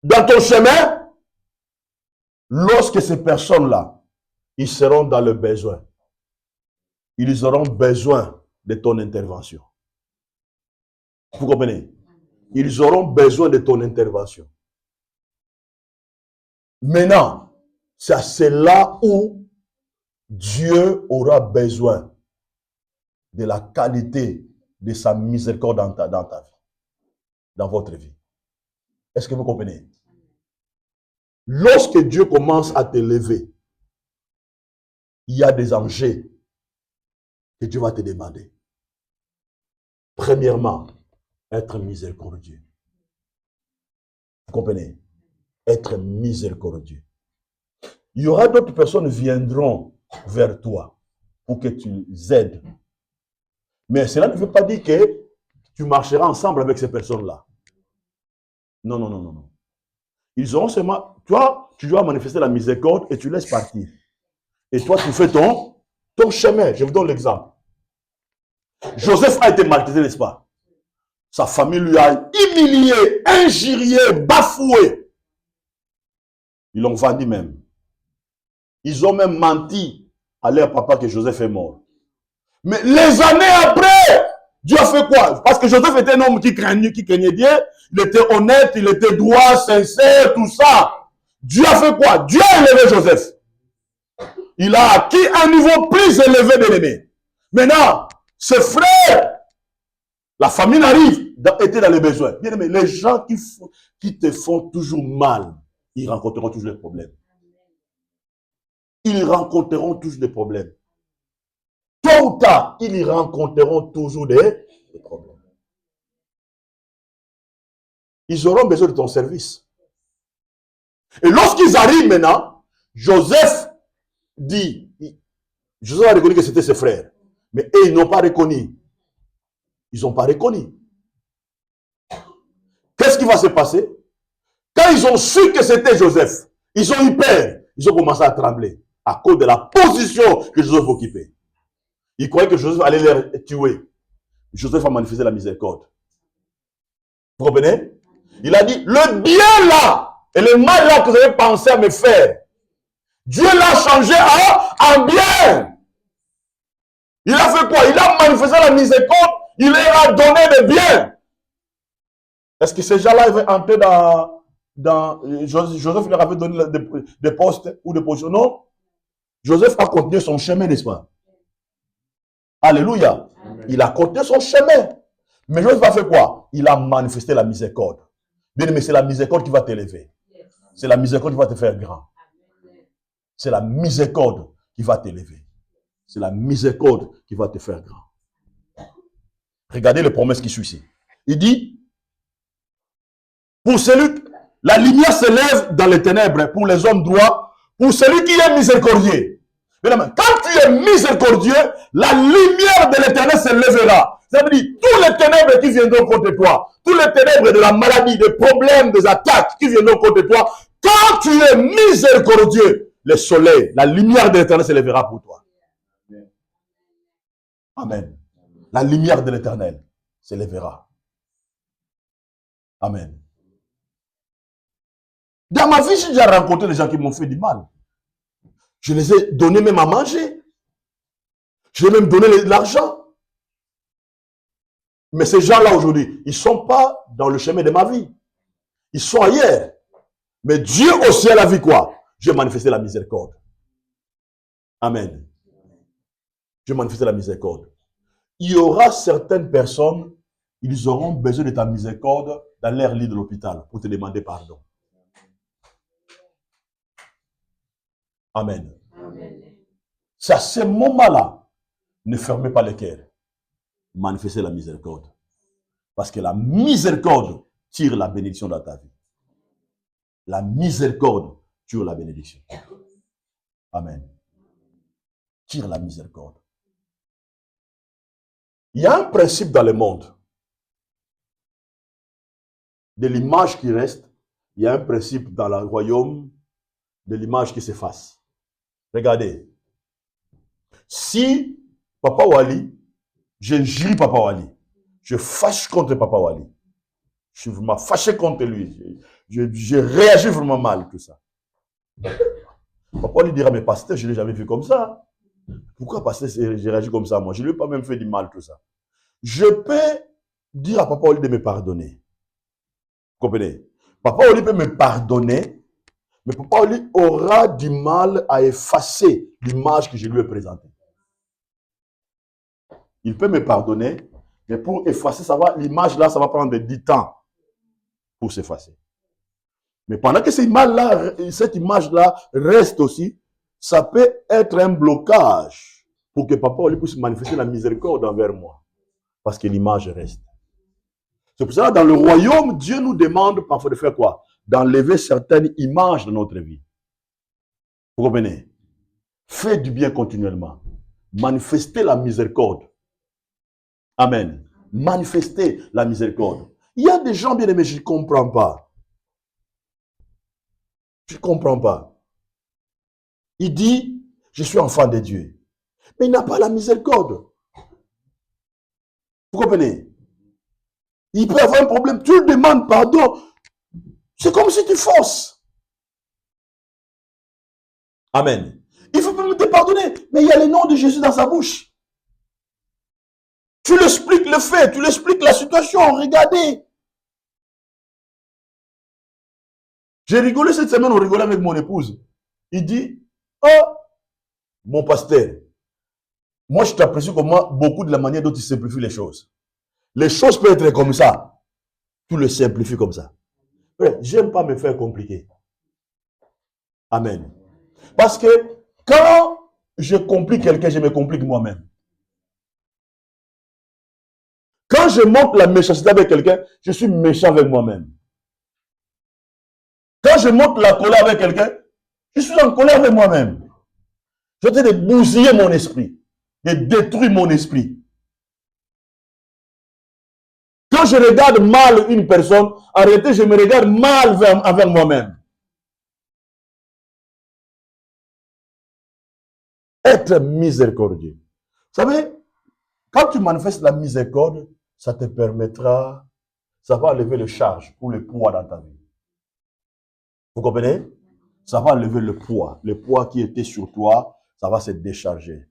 dans ton chemin lorsque ces personnes-là, ils seront dans le besoin, ils auront besoin de ton intervention. Vous comprenez? Ils auront besoin de ton intervention. Maintenant, c'est là où Dieu aura besoin de la qualité de sa miséricorde dans ta vie, dans votre vie. Est-ce que vous comprenez? Lorsque Dieu commence à t'élever, il y a des enjeux que Dieu va te demander. Premièrement, être miséricordieux. Vous comprenez? Être miséricordieux. Il y aura d'autres personnes qui viendront vers toi pour que tu les aides. Mais cela ne veut pas dire que tu marcheras ensemble avec ces personnes-là. Non, non, non, non, non. Ils auront seulement... Toi, tu dois manifester la miséricorde et tu laisses partir. Et toi, tu fais ton chemin. Je vous donne l'exemple. Joseph a été maltraité, n'est-ce pas? Sa famille lui a humilié, injurié, bafoué. Ils l'ont vendu même. Ils ont même menti à leur papa que Joseph est mort. Mais les années après, Dieu a fait quoi? Parce que Joseph était un homme qui craignait Dieu. Il était honnête, il était droit, sincère, tout ça. Dieu a fait quoi? Dieu a élevé Joseph. Il a acquis un niveau plus élevé de l'aimer. Maintenant, ses frères, la famille arrive, était dans les besoins. Bien aimé, les gens qui te font toujours mal, ils rencontreront toujours des problèmes. Ils rencontreront toujours des problèmes. Tôt ou tard, ils rencontreront toujours des problèmes. Ils auront besoin de ton service. Et lorsqu'ils arrivent maintenant, Joseph a reconnu que c'était ses frères. Mais eux, ils n'ont pas reconnu. Ils n'ont pas reconnu. Qu'est-ce qui va se passer? Quand ils ont su que c'était Joseph, ils ont eu peur. Ils ont commencé à trembler à cause de la position que Joseph occupait. Ils croyaient que Joseph allait les tuer. Joseph a manifesté la miséricorde. Vous comprenez? Il a dit, le bien là, et le mal là que vous avez pensé à me faire, Dieu l'a changé en bien. Il a fait quoi? Il a manifesté la miséricorde, il leur a donné des biens. Est-ce que ces gens-là avaient entré dans Joseph leur avait donné des postes ou des positions? Non. Joseph a continué son chemin, n'est-ce pas? Alléluia. Amen. Il a continué son chemin. Mais Joseph a fait quoi? Il a manifesté la miséricorde. Bien aimé, c'est la miséricorde qui va t'élever. C'est la miséricorde qui va te faire grand. C'est la miséricorde qui va t'élever. C'est la miséricorde qui va te faire grand. Regardez les promesses qui suivent ici. Il dit, pour celui, la lumière s'élève dans les ténèbres pour les hommes droits, pour celui qui est miséricordieux. Quand tu es miséricordieux, la lumière de l'éternel s'élèvera. Ça veut dire, tous les ténèbres qui viendront contre toi, tous les ténèbres de la maladie, des problèmes, des attaques qui viendront contre toi, quand tu es miséricordieux, le soleil, la lumière de l'éternel s'élèvera pour toi. Amen. La lumière de l'éternel s'élèvera. Amen. Dans ma vie, j'ai déjà rencontré des gens qui m'ont fait du mal. Je les ai donné même à manger. Je les ai même donné de l'argent. Mais ces gens-là aujourd'hui, ils ne sont pas dans le chemin de ma vie. Ils sont ailleurs. Mais Dieu au ciel a vu quoi? Dieu a manifesté la miséricorde. Amen. Dieu a manifesté la miséricorde. Il y aura certaines personnes, ils auront besoin de ta miséricorde dans leur lit de l'hôpital pour te demander pardon. Amen. Amen. C'est à ce moment-là, ne fermez pas le cœur. Manifestez la miséricorde. Parce que la miséricorde tire la bénédiction dans ta vie. La miséricorde tire la bénédiction. Amen. Tire la miséricorde. Il y a un principe dans le monde. De l'image qui reste, il y a un principe dans le royaume de l'image qui s'efface. Regardez. Si Papa Wali, j'injurie Papa Wali, je fâche contre Papa Wali, je suis vraiment fâché contre lui, je réagis vraiment mal, tout ça. Papa lui dira, mais pasteur, je ne l'ai jamais vu comme ça. Pourquoi pasteur, j'ai réagi comme ça, moi? Je ne lui ai pas même fait du mal, tout ça. Je peux dire à papa au lieu de me pardonner. Vous comprenez? Papa au lieu peut me pardonner, mais papa au lieu aura du mal à effacer l'image que je lui ai présentée. Il peut me pardonner, mais pour effacer, ça va, l'image là, ça va prendre du temps pour s'effacer. Mais pendant que cette image-là reste aussi, ça peut être un blocage pour que papa lui puisse manifester la miséricorde envers moi. Parce que l'image reste. C'est pour ça que dans le royaume, Dieu nous demande parfois de faire quoi? D'enlever certaines images de notre vie. Vous comprenez? Faites du bien continuellement. Manifestez la miséricorde. Amen. Manifestez la miséricorde. Il y a des gens, bien aimés, je ne comprends pas. Je ne comprends pas. Il dit, je suis enfant de Dieu. Mais il n'a pas la miséricorde. Vous comprenez? Il peut avoir un problème. Tu lui demandes pardon. C'est comme si tu forces. Amen. Il faut même te pardonner. Mais il y a le nom de Jésus dans sa bouche. Tu lui expliques le fait. Tu lui expliques la situation. Regardez. J'ai rigolé cette semaine. On rigolait avec mon épouse. Il dit, oh, mon pasteur, moi je t'apprécie comme moi beaucoup de la manière dont tu simplifies les choses. Les choses peuvent être comme ça. Tu le simplifies comme ça. J'aime pas me faire compliquer. Amen. Parce que quand je complique quelqu'un, je me complique moi-même. Quand je montre la méchanceté avec quelqu'un, je suis méchant avec moi-même. Quand je montre la colère avec quelqu'un, je suis en colère avec moi-même. Je suis en train de bousiller mon esprit, de détruire mon esprit. Quand je regarde mal une personne, en réalité, je me regarde mal envers moi-même. Être miséricordieux. Vous savez, quand tu manifestes la miséricorde, ça te permettra, ça va enlever le charge ou le poids dans ta vie. Vous comprenez? Ça va enlever le poids qui était sur toi, ça va se décharger.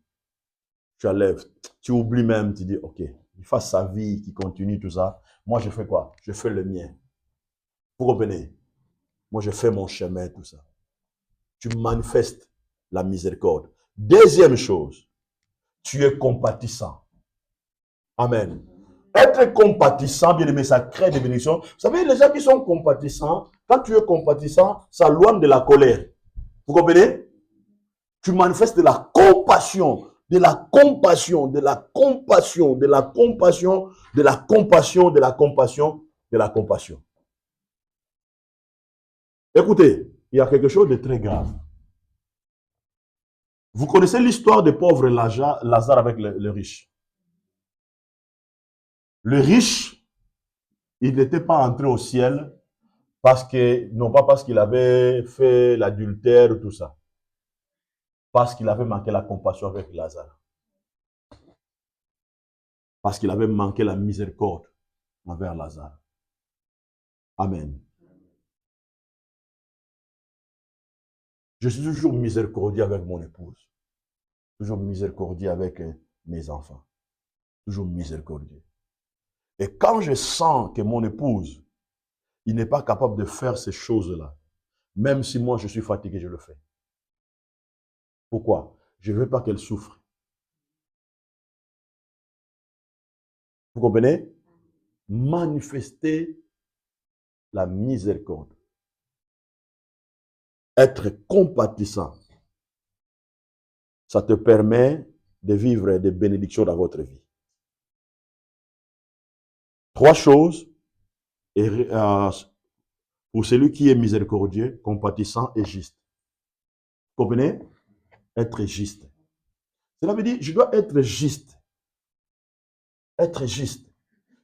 Tu enlèves, tu oublies même, tu dis, ok, il fasse sa vie, qui continue, tout ça. Moi, je fais quoi? Je fais le mien. Vous comprenez? Moi, je fais mon chemin, tout ça. Tu manifestes la miséricorde. Deuxième chose, tu es compatissant. Amen. Être compatissant, bien aimé, ça crée des bénédictions. Vous savez, les gens qui sont compatissants, quand tu es compatissant, ça loin de la colère. Vous comprenez? Tu manifestes de la compassion, de la compassion, de la compassion, de la compassion, de la compassion, de la compassion, de la compassion. Écoutez, il y a quelque chose de très grave. Vous connaissez l'histoire des pauvres Lazare avec le riche. Le riche, il n'était pas entré au ciel parce que, non pas parce qu'il avait fait l'adultère ou tout ça, parce qu'il avait manqué la compassion avec Lazare. Parce qu'il avait manqué la miséricorde envers Lazare. Amen. Je suis toujours miséricordieux avec mon épouse. Toujours miséricordieux avec mes enfants. Toujours miséricordieux. Et quand je sens que mon épouse, il n'est pas capable de faire ces choses-là, même si moi je suis fatigué, je le fais. Pourquoi? Je ne veux pas qu'elle souffre. Vous comprenez? Manifester la miséricorde. Être compatissant. Ça te permet de vivre des bénédictions dans votre vie. Trois choses. Pour celui qui est miséricordieux, compatissant et juste. Vous comprenez? Être juste. Cela veut dire, je dois être juste. Être juste.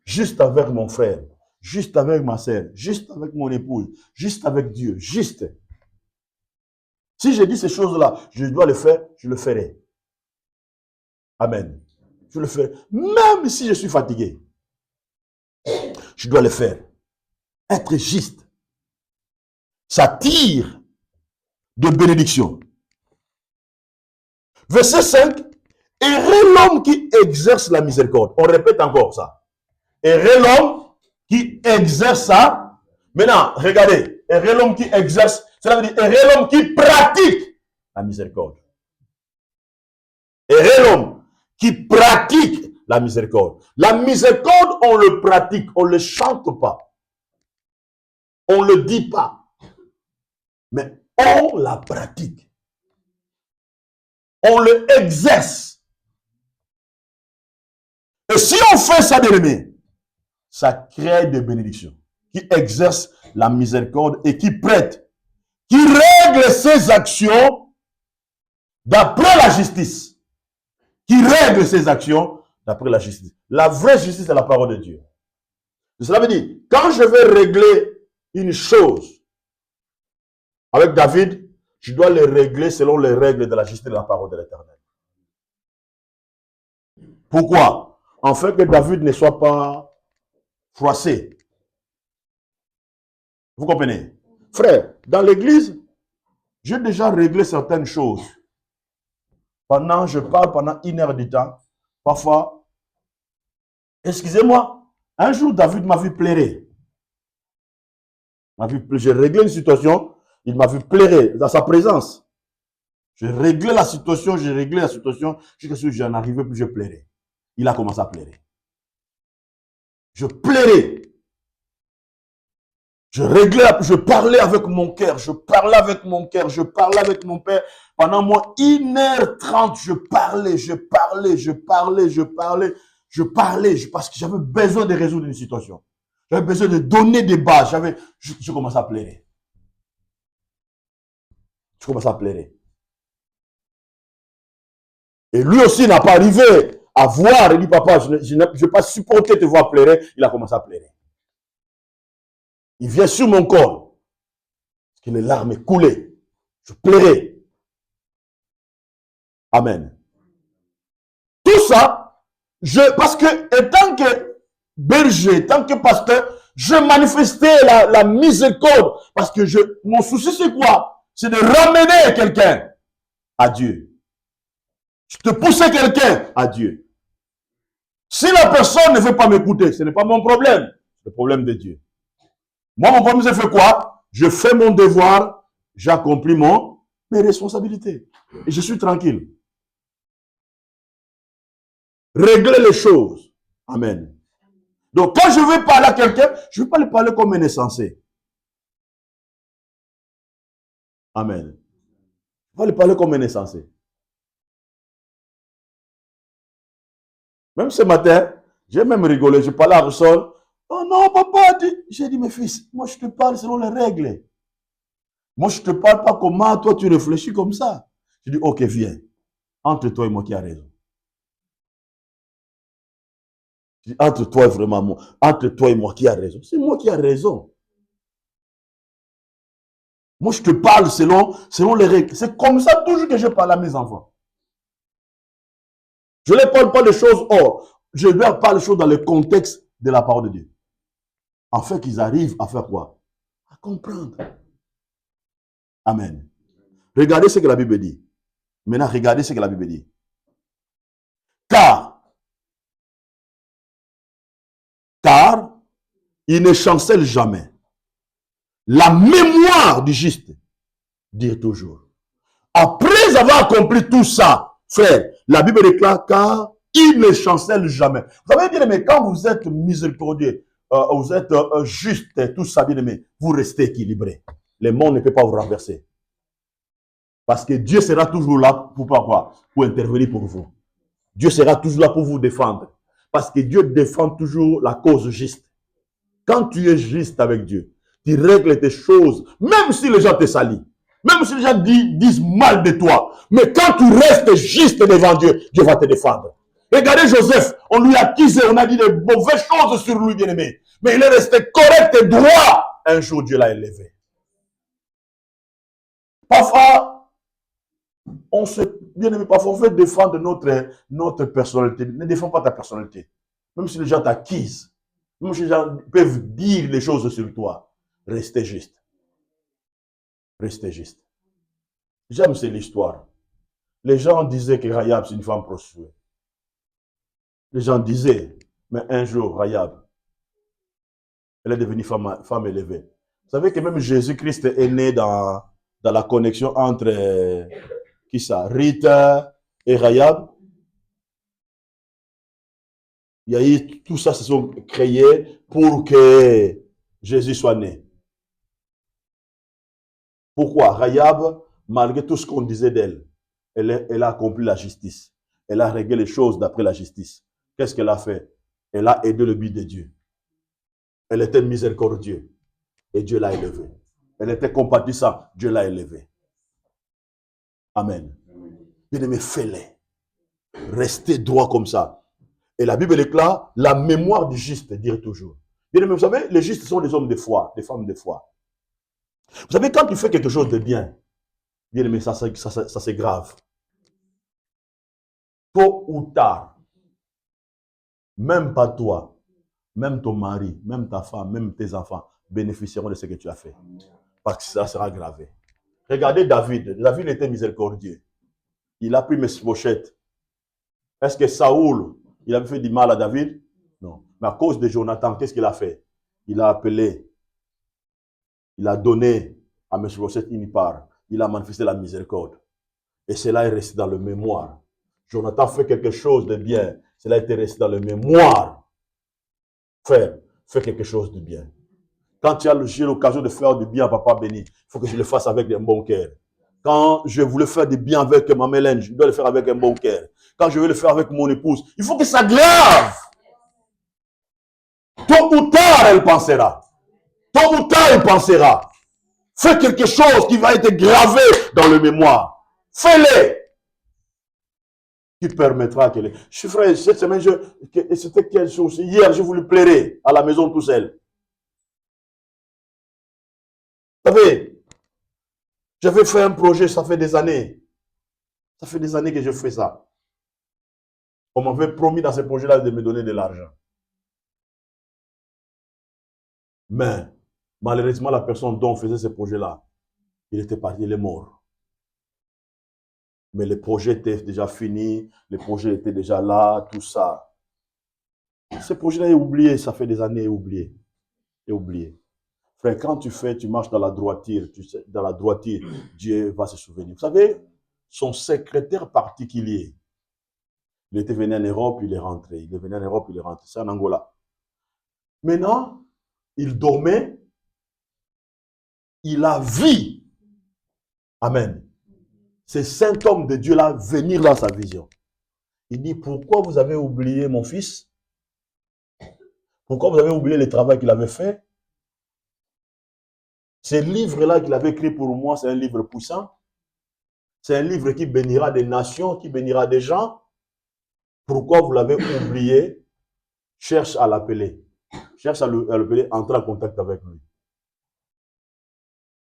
Juste avec mon frère. Juste avec ma sœur. Juste avec mon épouse. Juste avec Dieu. Juste. Si je dis ces choses-là, je dois le faire, je le ferai. Amen. Je le ferai. Même si je suis fatigué. Je dois le faire. Être juste. Ça tire de bénédiction. Verset 5. Heureux l'homme qui exerce la miséricorde. On répète encore ça. Heureux l'homme qui exerce ça. Maintenant, regardez. Heureux l'homme qui exerce. Cela veut dire heureux l'homme qui pratique la miséricorde. Heureux l'homme qui pratique la miséricorde. La miséricorde, on le pratique. On ne le chante pas. On ne le dit pas. Mais on la pratique. On le exerce. Et si on fait ça, bien aimé, ça crée des bénédictions. Qui exerce la miséricorde et qui prête, qui règle ses actions d'après la justice. Qui règle ses actions d'après la justice. La vraie justice, c'est la parole de Dieu. Cela veut dire, quand je vais régler une chose avec David, je dois les régler selon les règles de la justice de la parole de l'Éternel. Pourquoi? Afin que David ne soit pas froissé. Vous comprenez? Frère, dans l'église, j'ai déjà réglé certaines choses. Je parle pendant 1 heure de temps. Parfois, excusez-moi, un jour David m'a vu pleurer. J'ai réglé une situation, il m'a vu pleurer dans sa présence. J'ai réglé la situation, jusqu'à ce que j'en arrivais plus, je pleurais. Il a commencé à pleurer. Je pleurais. Je parlais avec mon cœur, je parlais avec mon père. Pendant moi, 1h30, je parlais, parce que j'avais besoin de résoudre une situation. J'avais besoin de donner des bases. Je commençais à pleurer. Et lui aussi n'a pas arrivé à voir. Il dit, papa, je ne vais pas supporter te voir pleurer. Il a commencé à pleurer. Il vient sur mon corps. Parce que les larmes coulaient. Je pleurais. Amen. Tout ça, parce que, étant que berger, tant que pasteur, je manifestais la miséricorde. Parce que mon souci, c'est quoi? C'est de ramener quelqu'un à Dieu. Je te poussais quelqu'un à Dieu. Si la personne ne veut pas m'écouter, ce n'est pas mon problème. C'est le problème de Dieu. Moi, mon problème, c'est fait quoi? Je fais mon devoir, j'accomplis mes responsabilités. Et je suis tranquille. Régler les choses. Amen. Donc, quand je veux parler à quelqu'un, je ne veux pas lui parler comme un insensé. Amen. Je ne veux pas lui parler comme un insensé. Même ce matin, j'ai même rigolé. Je parlais à Russell. Oh non, papa, j'ai dit, mes fils, moi je te parle selon les règles. Moi je ne te parle pas comment toi tu réfléchis comme ça. Je dis, ok, viens. Entre toi et moi qui a raison. Je dis, entre toi et moi qui a raison. C'est moi qui a raison. Moi je te parle selon les règles. C'est comme ça toujours que je parle à mes enfants. Je ne les parle pas de choses hors. Je leur parle de choses dans le contexte de la parole de Dieu. Afin qu'ils arrivent à faire quoi? À comprendre. Amen. Regardez ce que la Bible dit. Maintenant, regardez ce que la Bible dit. Car il ne chancelle jamais. La mémoire du juste dit toujours. Après avoir accompli tout ça, frère, la Bible déclare car il ne chancelle jamais. Vous savez bien, mais quand vous êtes miséricordieux, vous êtes juste, tout ça bien aimé, vous restez équilibré. Le monde ne peut pas vous renverser. Parce que Dieu sera toujours là pour quoi? Pour intervenir pour vous. Dieu sera toujours là pour vous défendre. Parce que Dieu défend toujours la cause juste. Quand tu es juste avec Dieu, tu règles tes choses, même si les gens te salient, même si les gens disent mal de toi. Mais quand tu restes juste devant Dieu, Dieu va te défendre. Regardez Joseph, on lui a accusé, on a dit de mauvaises choses sur lui, bien-aimé. Mais il est resté correct et droit. Un jour, Dieu l'a élevé. Parfois, parfois on veut défendre notre personnalité. Ne défends pas ta personnalité. Même si les gens t'accusent, même si les gens peuvent dire les choses sur toi, restez juste. Restez juste. J'aime cette histoire. Les gens disaient que Rahab, c'est une femme prostituée. Les gens disaient, mais un jour, Rahab, elle est devenue femme élevée. Vous savez que même Jésus-Christ est né dans la connexion entre, qui ça, Rita et Rahab. Il y a eu, tout ça se sont créés pour que Jésus soit né. Pourquoi? Rahab, malgré tout ce qu'on disait d'elle, elle a accompli la justice. Elle a réglé les choses d'après la justice. Qu'est-ce qu'elle a fait? Elle a aidé le but de Dieu. Elle était miséricordieux et Dieu l'a élevée. Elle était compatissante, Dieu l'a élevée. Amen. Bien-aimé, fais-les. Restez droit comme ça. Et la Bible déclare la mémoire du juste, dire toujours. Bien-aimé, vous savez, les justes sont des hommes de foi, des femmes de foi. Vous savez, quand tu fais quelque chose de bien, bien-aimé, ça c'est grave. Tôt ou tard, même pas toi, même ton mari, même ta femme, même tes enfants bénéficieront de ce que tu as fait. Parce que ça sera gravé. Regardez David. David était miséricordieux. Il a pris Mephibosheth. Est-ce que Saoul, il avait fait du mal à David? Non. Mais à cause de Jonathan, qu'est-ce qu'il a fait? Il a appelé, il a donné à Mephibosheth une part. Il a manifesté la miséricorde. Et cela est resté dans le mémoire. Jonathan fait quelque chose de bien. Cela est resté dans le mémoire. Frère, fais quelque chose de bien. Quand tu as l'occasion de faire du bien à Papa Béni, il faut que je le fasse avec un bon cœur. Quand je voulais faire du bien avec ma Mélène, je dois le faire avec un bon cœur. Quand je veux le faire avec mon épouse, il faut que ça grave. Tôt ou tard, elle pensera. Tôt ou tard, elle pensera. Fais quelque chose qui va être gravé dans le mémoire. Fais-le. Qui permettra que les... Je suis frère, cette semaine, c'était quelle chose? Hier, je voulais pleurer à la maison tout seul. Vous savez, j'avais fait un projet, ça fait des années. Ça fait des années que je fais ça. On m'avait promis dans ce projet-là de me donner de l'argent. Mais, malheureusement, la personne dont on faisait ce projet-là, il était parti, il est mort. Mais le projet était déjà fini, le projet était déjà là, tout ça. Ce projet-là est oublié, ça fait des années, oublié. Et oublié. Frère, quand tu marches dans la droiture, dans la droiture, Dieu va se souvenir. Vous savez, son secrétaire particulier, il était venu en Europe, il est rentré. Il est venu en Europe, il est rentré. C'est en Angola. Maintenant, il dormait, il a vu, amen, ces saint homme de Dieu-là venir dans sa vision. Il dit, pourquoi vous avez oublié mon fils? Pourquoi vous avez oublié le travail qu'il avait fait? Ce livre-là qu'il avait écrit pour moi, c'est un livre puissant. C'est un livre qui bénira des nations, qui bénira des gens. Pourquoi vous l'avez oublié? Cherche à l'appeler. Cherche à l'appeler, entre en contact avec lui.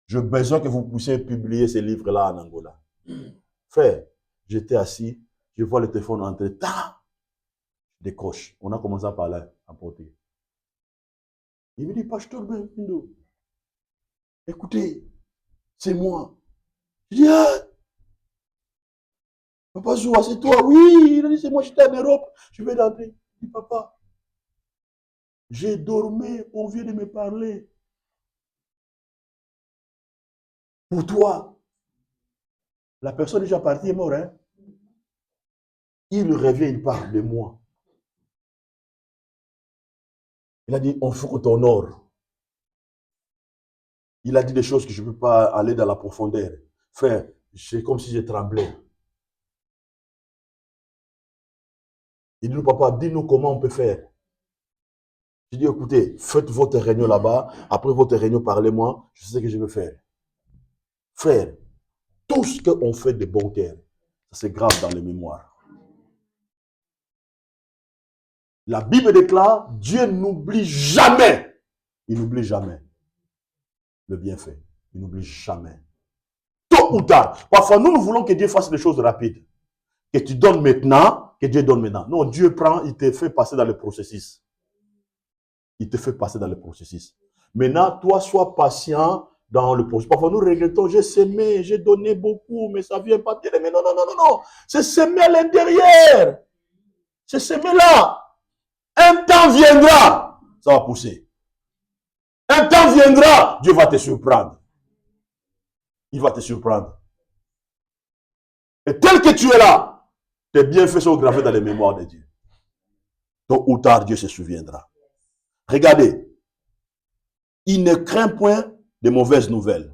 J'ai besoin que vous puissiez publier ces livres-là en Angola. Frère, j'étais assis, je vois le téléphone entrer, je décroche. On a commencé à parler en portugais. Il me dit, Pasteur Benfindo, écoutez, c'est moi. Je dis, ah, Papa Zoua, c'est toi? Oui, il a dit, c'est moi, j'étais en Europe, je vais rentrer. Je dis, papa, j'ai dormi, on vient de me parler. Pour toi, la personne déjà partie est morte. Hein? Il revient, il parle de moi. Il a dit, on faut qu'on t'honore. Il a dit des choses que je ne peux pas aller dans la profondeur. Frère, c'est comme si je tremblais. Il dit, papa, dis-nous comment on peut faire. Je dis, écoutez, faites votre réunion là-bas. Après votre réunion, parlez-moi. Je sais ce que je veux faire. Frère, tout ce qu'on fait de bon cœur, c'est grave dans les mémoires. La Bible déclare, Dieu n'oublie jamais. Il n'oublie jamais le bienfait. Il n'oublie jamais. Tôt ou tard. Parfois, nous voulons que Dieu fasse des choses rapides. Que tu donnes maintenant, que Dieu donne maintenant. Non, Dieu prend, il te fait passer dans le processus. Il te fait passer dans le processus. Maintenant, toi, sois patient dans le projet. Parfois, nous regrettons, j'ai semé, j'ai donné beaucoup, mais ça ne vient pas. Mais non, non, non, non, non. C'est semé à l'intérieur. C'est semé là. Un temps viendra, ça va pousser. Un temps viendra, Dieu va te surprendre. Il va te surprendre. Et tel que tu es là, tes bienfaits sont gravés dans les mémoires de Dieu. Tôt ou tard, Dieu se souviendra. Regardez, il ne craint point de mauvaises nouvelles.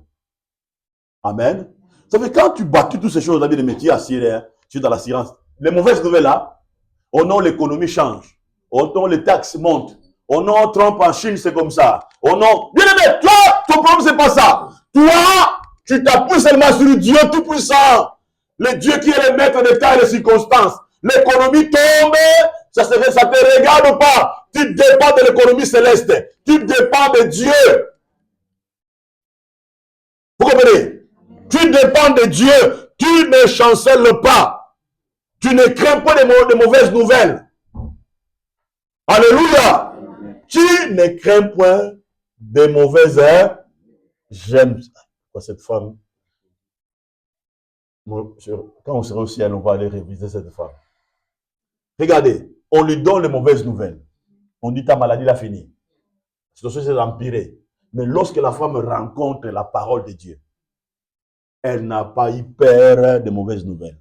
Amen. Ça fait quand tu bats toutes ces choses, les métiers assurés, tu es dans l'assurance. Les mauvaises nouvelles là, oh non, l'économie change. Oh non, les taxes montent. Oh non, Trump en Chine, c'est comme ça. Oh non, bien aimé, toi, ton problème, c'est pas ça. Toi, tu t'appuies seulement sur Dieu tout-puissant. Le Dieu qui est le maître des temps et des circonstances. L'économie tombe, ça ne te regarde pas. Tu dépends de l'économie céleste. Tu dépends de Dieu. Vous comprenez? Tu dépends de Dieu. Tu ne chancelles pas. Tu ne crains pas de mauvaises nouvelles. Alléluia. Tu ne crains point de mauvaises heures. J'aime cette femme. Quand on sera au ciel, on va aller réviser cette femme. Regardez, on lui donne les mauvaises nouvelles. On dit ta maladie l'a fini. C'est empiré. Mais lorsque la femme rencontre la parole de Dieu, elle n'a pas eu peur de mauvaises nouvelles.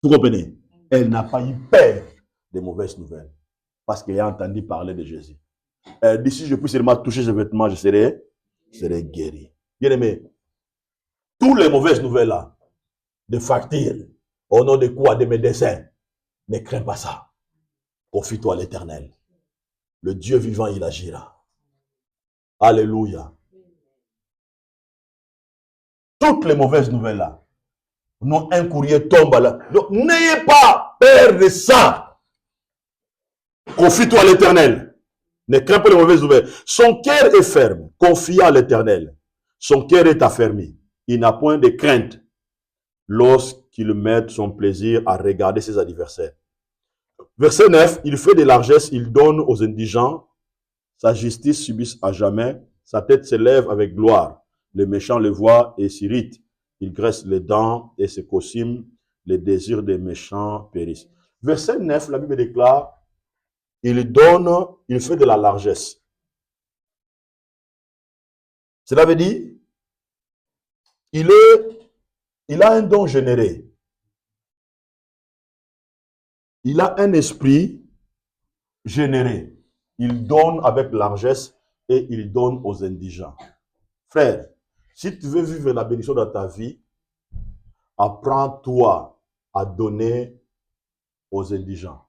Vous comprenez? Elle n'a pas eu peur de mauvaises nouvelles. Parce qu'elle a entendu parler de Jésus. Elle dit, si je puis seulement toucher ses vêtements, je serai guéri. Bien aimé, toutes les mauvaises nouvelles là, de factures, au nom de quoi, de médecins, ne crains pas ça. Confie-toi à l'Éternel. Le Dieu vivant, il agira. Alléluia. Toutes les mauvaises nouvelles là, non, un courrier tombe là. Donc, n'ayez pas peur de ça. Confie-toi à l'Éternel. Ne crains pas les mauvaises nouvelles. Son cœur est ferme, confiant à l'Éternel. Son cœur est affermi. Il n'a point de crainte lorsqu'il met son plaisir à regarder ses adversaires. Verset 9, il fait des largesses, il donne aux indigents. Sa justice subsiste à jamais. Sa tête s'élève avec gloire. Les méchants le voient et s'irritent. Il graisse les dents et se cossime. Les désirs des méchants périssent. Verset 9, la Bible déclare, il donne, il fait de la largesse. Cela veut dire, il a un don généré. Il a un esprit généré. Il donne avec largesse et il donne aux indigents. Frère, si tu veux vivre la bénédiction dans ta vie, apprends-toi à donner aux indigents.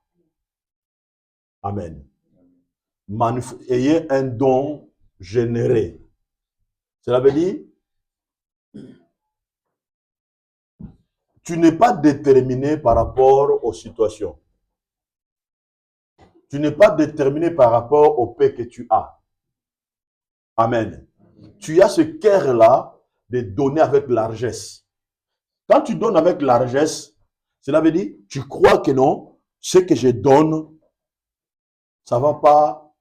Amen. Ayez un don généré. Cela veut dire, tu n'es pas déterminé par rapport aux situations. Tu n'es pas déterminé par rapport au paix que tu as. Amen. Tu as ce cœur-là de donner avec largesse. Quand tu donnes avec largesse, cela veut dire, tu crois que non, ce que je donne, ça ne va pas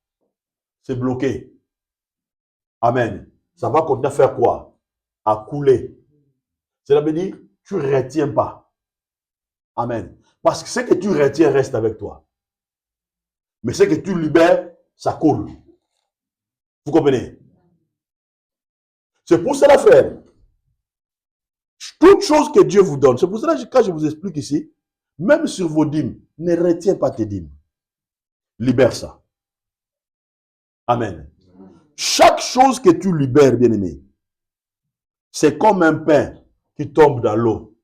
se bloquer. Amen. Ça va continuer à faire quoi? À couler. Cela veut dire, tu ne retiens pas. Amen. Parce que ce que tu retiens reste avec toi. Mais ce que tu libères, ça coule. Vous comprenez? C'est pour cela, frère. Toute chose que Dieu vous donne, c'est pour cela que quand je vous explique ici, même sur vos dîmes, ne retiens pas tes dîmes. Libère ça. Amen. Chaque chose que tu libères, bien-aimé, c'est comme un pain qui tombe dans l'eau.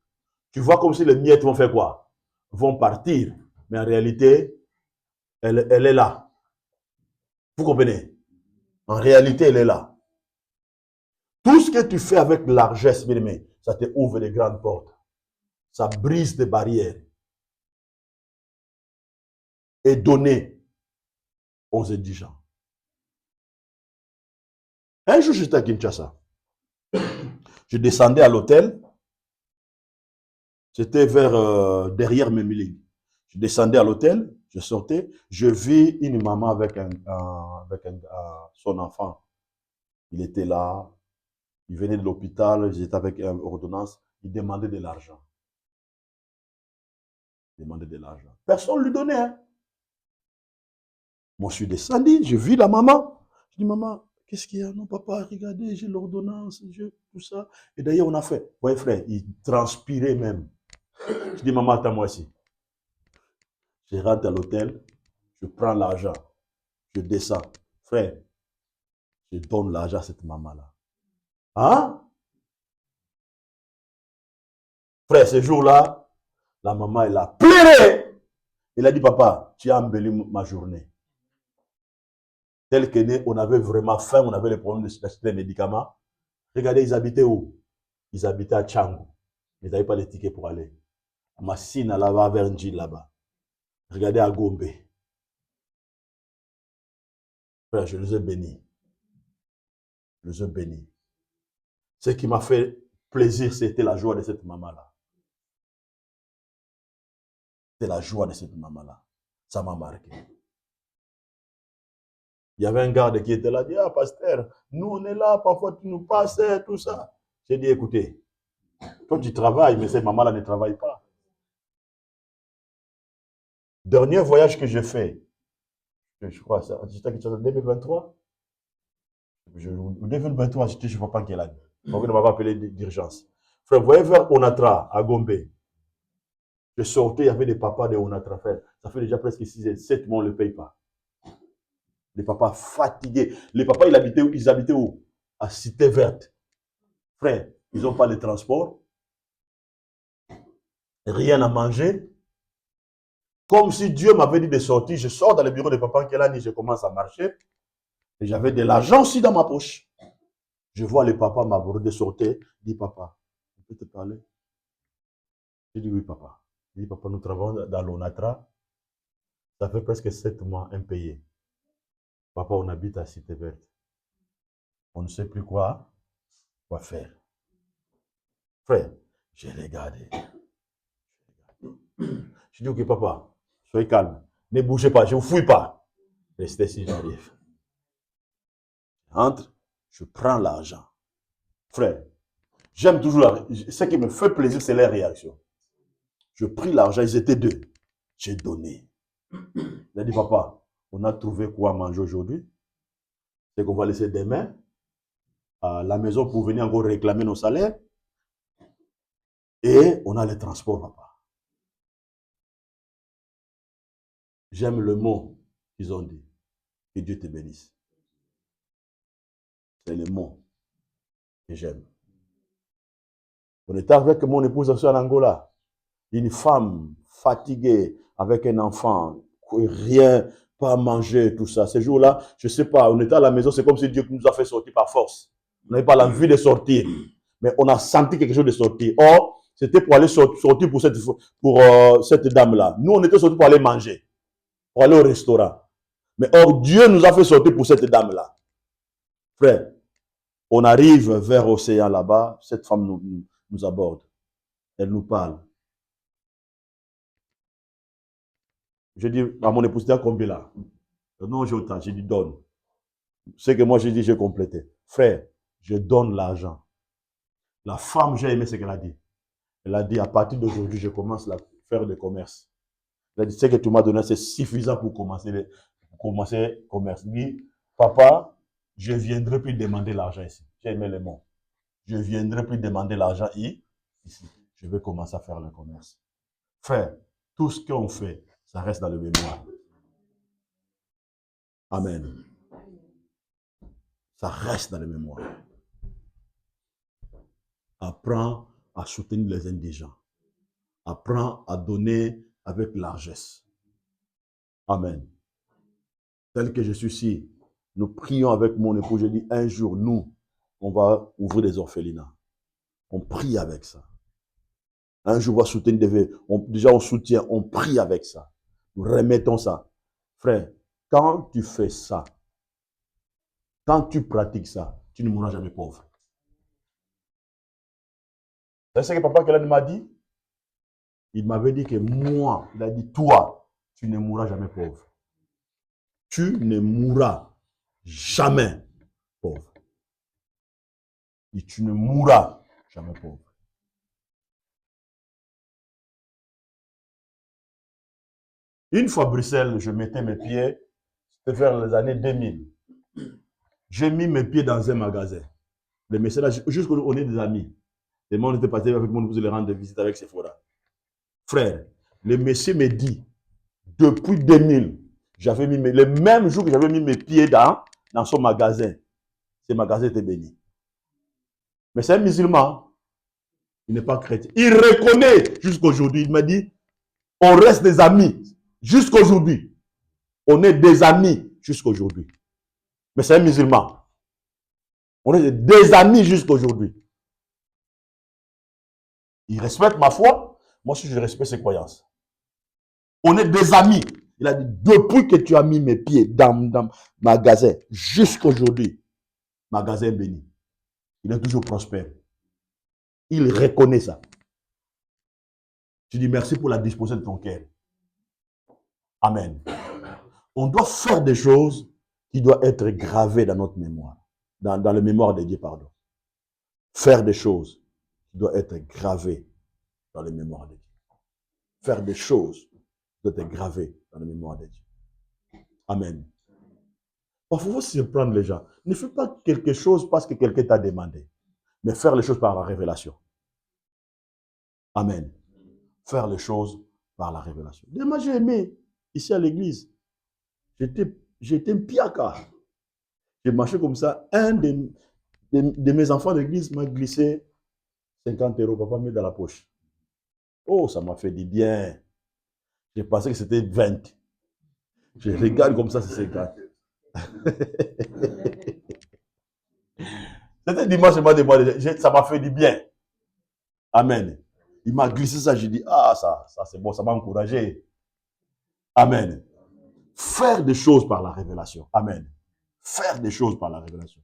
Tu vois comme si les miettes vont faire quoi? Vont partir. Mais en réalité, elle est là. Vous comprenez? En réalité, elle est là. Tout ce que tu fais avec largesse, bien-aimé, ça te ouvre des grandes portes. Ça brise des barrières. Et donner aux indigents. Un jour, j'étais à Kinshasa. Je descendais à l'hôtel. C'était vers derrière Memili. Je descendais à l'hôtel, je sortais, je vis une maman avec son enfant. Il était là, il venait de l'hôpital, ils étaient avec une ordonnance, il demandait de l'argent. Il demandait de l'argent. Personne ne lui donnait. Hein. Moi, je suis descendu, j'ai vu la maman. Je dis, maman, qu'est-ce qu'il y a? Non, papa, regardez, j'ai l'ordonnance, tout ça. Et d'ailleurs, on a fait. Ouais, frère, il transpirait même. Je dis, maman, attends-moi ici. Je rentre à l'hôtel, je prends l'argent, je descends. Frère, je donne l'argent à cette maman-là. Hein? Frère, ce jour-là, la maman, elle a pleuré. Elle a dit, papa, tu as embelli ma journée. Tel que né, on avait vraiment faim, on avait les problèmes d'acheter des médicaments. Regardez, ils habitaient où? Ils habitaient à Tchango. Ils n'avaient pas les tickets pour aller. À Massina, là-bas, vers Njil, là-bas. Regardez à Gombe. Frère, je les ai bénis. Je les ai bénis. Ce qui m'a fait plaisir, c'était la joie de cette maman-là. C'était la joie de cette maman-là. Ça m'a marqué. Il y avait un garde qui était là, dit, ah, pasteur, nous on est là, parfois tu nous passes, tout ça. J'ai dit, écoutez, toi tu travailles, mais cette maman-là ne travaille pas. Dernier voyage que j'ai fait, je crois, c'était en 2023. En 2023, je ne sais pas quelle année. On ne m'a pas appelé d'urgence. Frère, vous voyez vers Onatra, à Gombe. Je sortais, il y avait des papas de Onatra, frère. Ça fait déjà presque 6 mois, on ne le paye pas. Les papas fatigués. Les papas, ils habitaient où? À Cité Verte. Frère, ils n'ont pas de transport. Rien à manger. Comme si Dieu m'avait dit de sortir. Je sors dans le bureau de papa Kelani, je commence à marcher. Et j'avais de l'argent aussi dans ma poche. Je vois les papas m'aborder, sortir. Dis, papa, on peut te parler? J'ai dit, oui, papa. Il dit, papa, nous travaillons dans l'Onatra. Ça fait presque 7 mois impayés. Papa, on habite à Cité Verte. On ne sait plus quoi faire. Frère, j'ai regardé. Je dis, ok, papa, soyez calme. Ne bougez pas, je ne vous fouille pas. Restez si j'arrive. Entre, je prends l'argent. Frère, j'aime toujours ce qui me fait plaisir, c'est les réactions. Je pris l'argent, ils étaient 2. J'ai donné. Il a dit, papa, on a trouvé quoi manger aujourd'hui. C'est qu'on va laisser demain à la maison pour venir encore réclamer nos salaires. Et on a les transports, papa. J'aime le mot qu'ils ont dit. Que Dieu te bénisse. C'est le mot que j'aime. On était avec mon épouse aussi en Angola. Une femme fatiguée avec un enfant, rien, pas manger, tout ça. Ces jours-là, je ne sais pas, on était à la maison, c'est comme si Dieu nous a fait sortir par force. On n'avait pas l'envie de sortir, mais on a senti quelque chose de sortir. Or, c'était pour aller sortir pour cette dame-là. Nous, on était sortis pour aller manger, pour aller au restaurant. Mais or, Dieu nous a fait sortir pour cette dame-là. Frère, on arrive vers l'océan là-bas, cette femme nous aborde. Elle nous parle. Je dis à mon épouse, tu as combien là? Non, j'ai autant. J'ai dit, donne. Ce que moi, j'ai dit, j'ai complété. Frère, je donne l'argent. La femme, j'ai aimé ce qu'elle a dit. Elle a dit, à partir d'aujourd'hui, je commence à faire du commerce. Elle a dit, ce que tu m'as donné, c'est suffisant pour commencer le commerce. Elle dit, papa, je ne viendrai plus demander l'argent ici. J'ai aimé les mots. Je ne viendrai plus demander l'argent ici. Je vais commencer à faire le commerce. Frère, tout ce qu'on fait, ça reste dans le mémoire. Amen. Ça reste dans les mémoires. Apprends à soutenir les indigents. Apprends à donner avec largesse. Amen. Tel que je suis ici, nous prions avec mon époux. Je dis, un jour, nous, on va ouvrir des orphelinats. On prie avec ça. Un jour, on va soutenir des vieux. Déjà, on soutient, on prie avec ça. Nous remettons ça. Frère, quand tu fais ça, quand tu pratiques ça, tu ne mourras jamais pauvre. C'est ce que papa Kelani m'a dit. Il m'avait dit que moi, il a dit, toi, tu ne mourras jamais pauvre. Tu ne mourras jamais pauvre. Et tu ne mourras jamais pauvre. Une fois à Bruxelles, je mettais mes pieds, c'était vers les années 2000. J'ai mis mes pieds dans un magasin. Les messieurs là, jusqu'on est des amis. Les gens étaient partis avec moi, vous allez rendre visite avec Sephora. Frère, le monsieur me dit, depuis 2000, j'avais mis le même jour que j'avais mis mes pieds dans son magasin, ce magasin était béni. Mais c'est un musulman, il n'est pas chrétien. Il reconnaît jusqu'aujourd'hui, il m'a dit, on reste des amis jusqu'aujourd'hui. On est des amis jusqu'aujourd'hui. Mais c'est un musulman. On est des amis jusqu'aujourd'hui. Il respecte ma foi, moi aussi je respecte ses croyances. On est des amis. Il a dit, depuis que tu as mis mes pieds dans le magasin, jusqu'aujourd'hui, magasin est béni. Il est toujours prospère. Il reconnaît ça. Je dis merci pour la disposition de ton cœur. Amen. On doit faire des choses qui doivent être gravées dans notre mémoire. Dans la mémoire de Dieu, pardon. Faire des choses qui doivent être gravées dans la mémoire de Dieu. Faire des choses qui doivent être gravées dans la mémoire de Dieu. Amen. Parfois, il faut surprendre les gens. Ne fais pas quelque chose parce que quelqu'un t'a demandé, mais faire les choses par la révélation. Amen. Faire les choses par la révélation. Moi, j'ai aimé, ici à l'église, j'étais un piaka. J'ai marché comme ça. Un de mes enfants d'église m'a glissé 50 €. Papa, met dans la poche. Oh, ça m'a fait du bien. J'ai pensé que c'était 20. Je regarde comme ça, c'est 50. C'était dimanche, ça m'a fait du bien. Amen. Il m'a glissé ça, j'ai dit, ah, ça c'est bon, ça m'a encouragé. Amen. Faire des choses par la révélation. Amen. Faire des choses par la révélation.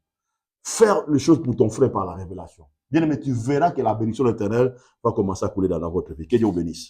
Faire les choses pour ton frère par la révélation. Bien aimé, tu verras que la bénédiction éternelle va commencer à couler dans votre vie. Que Dieu vous bénisse.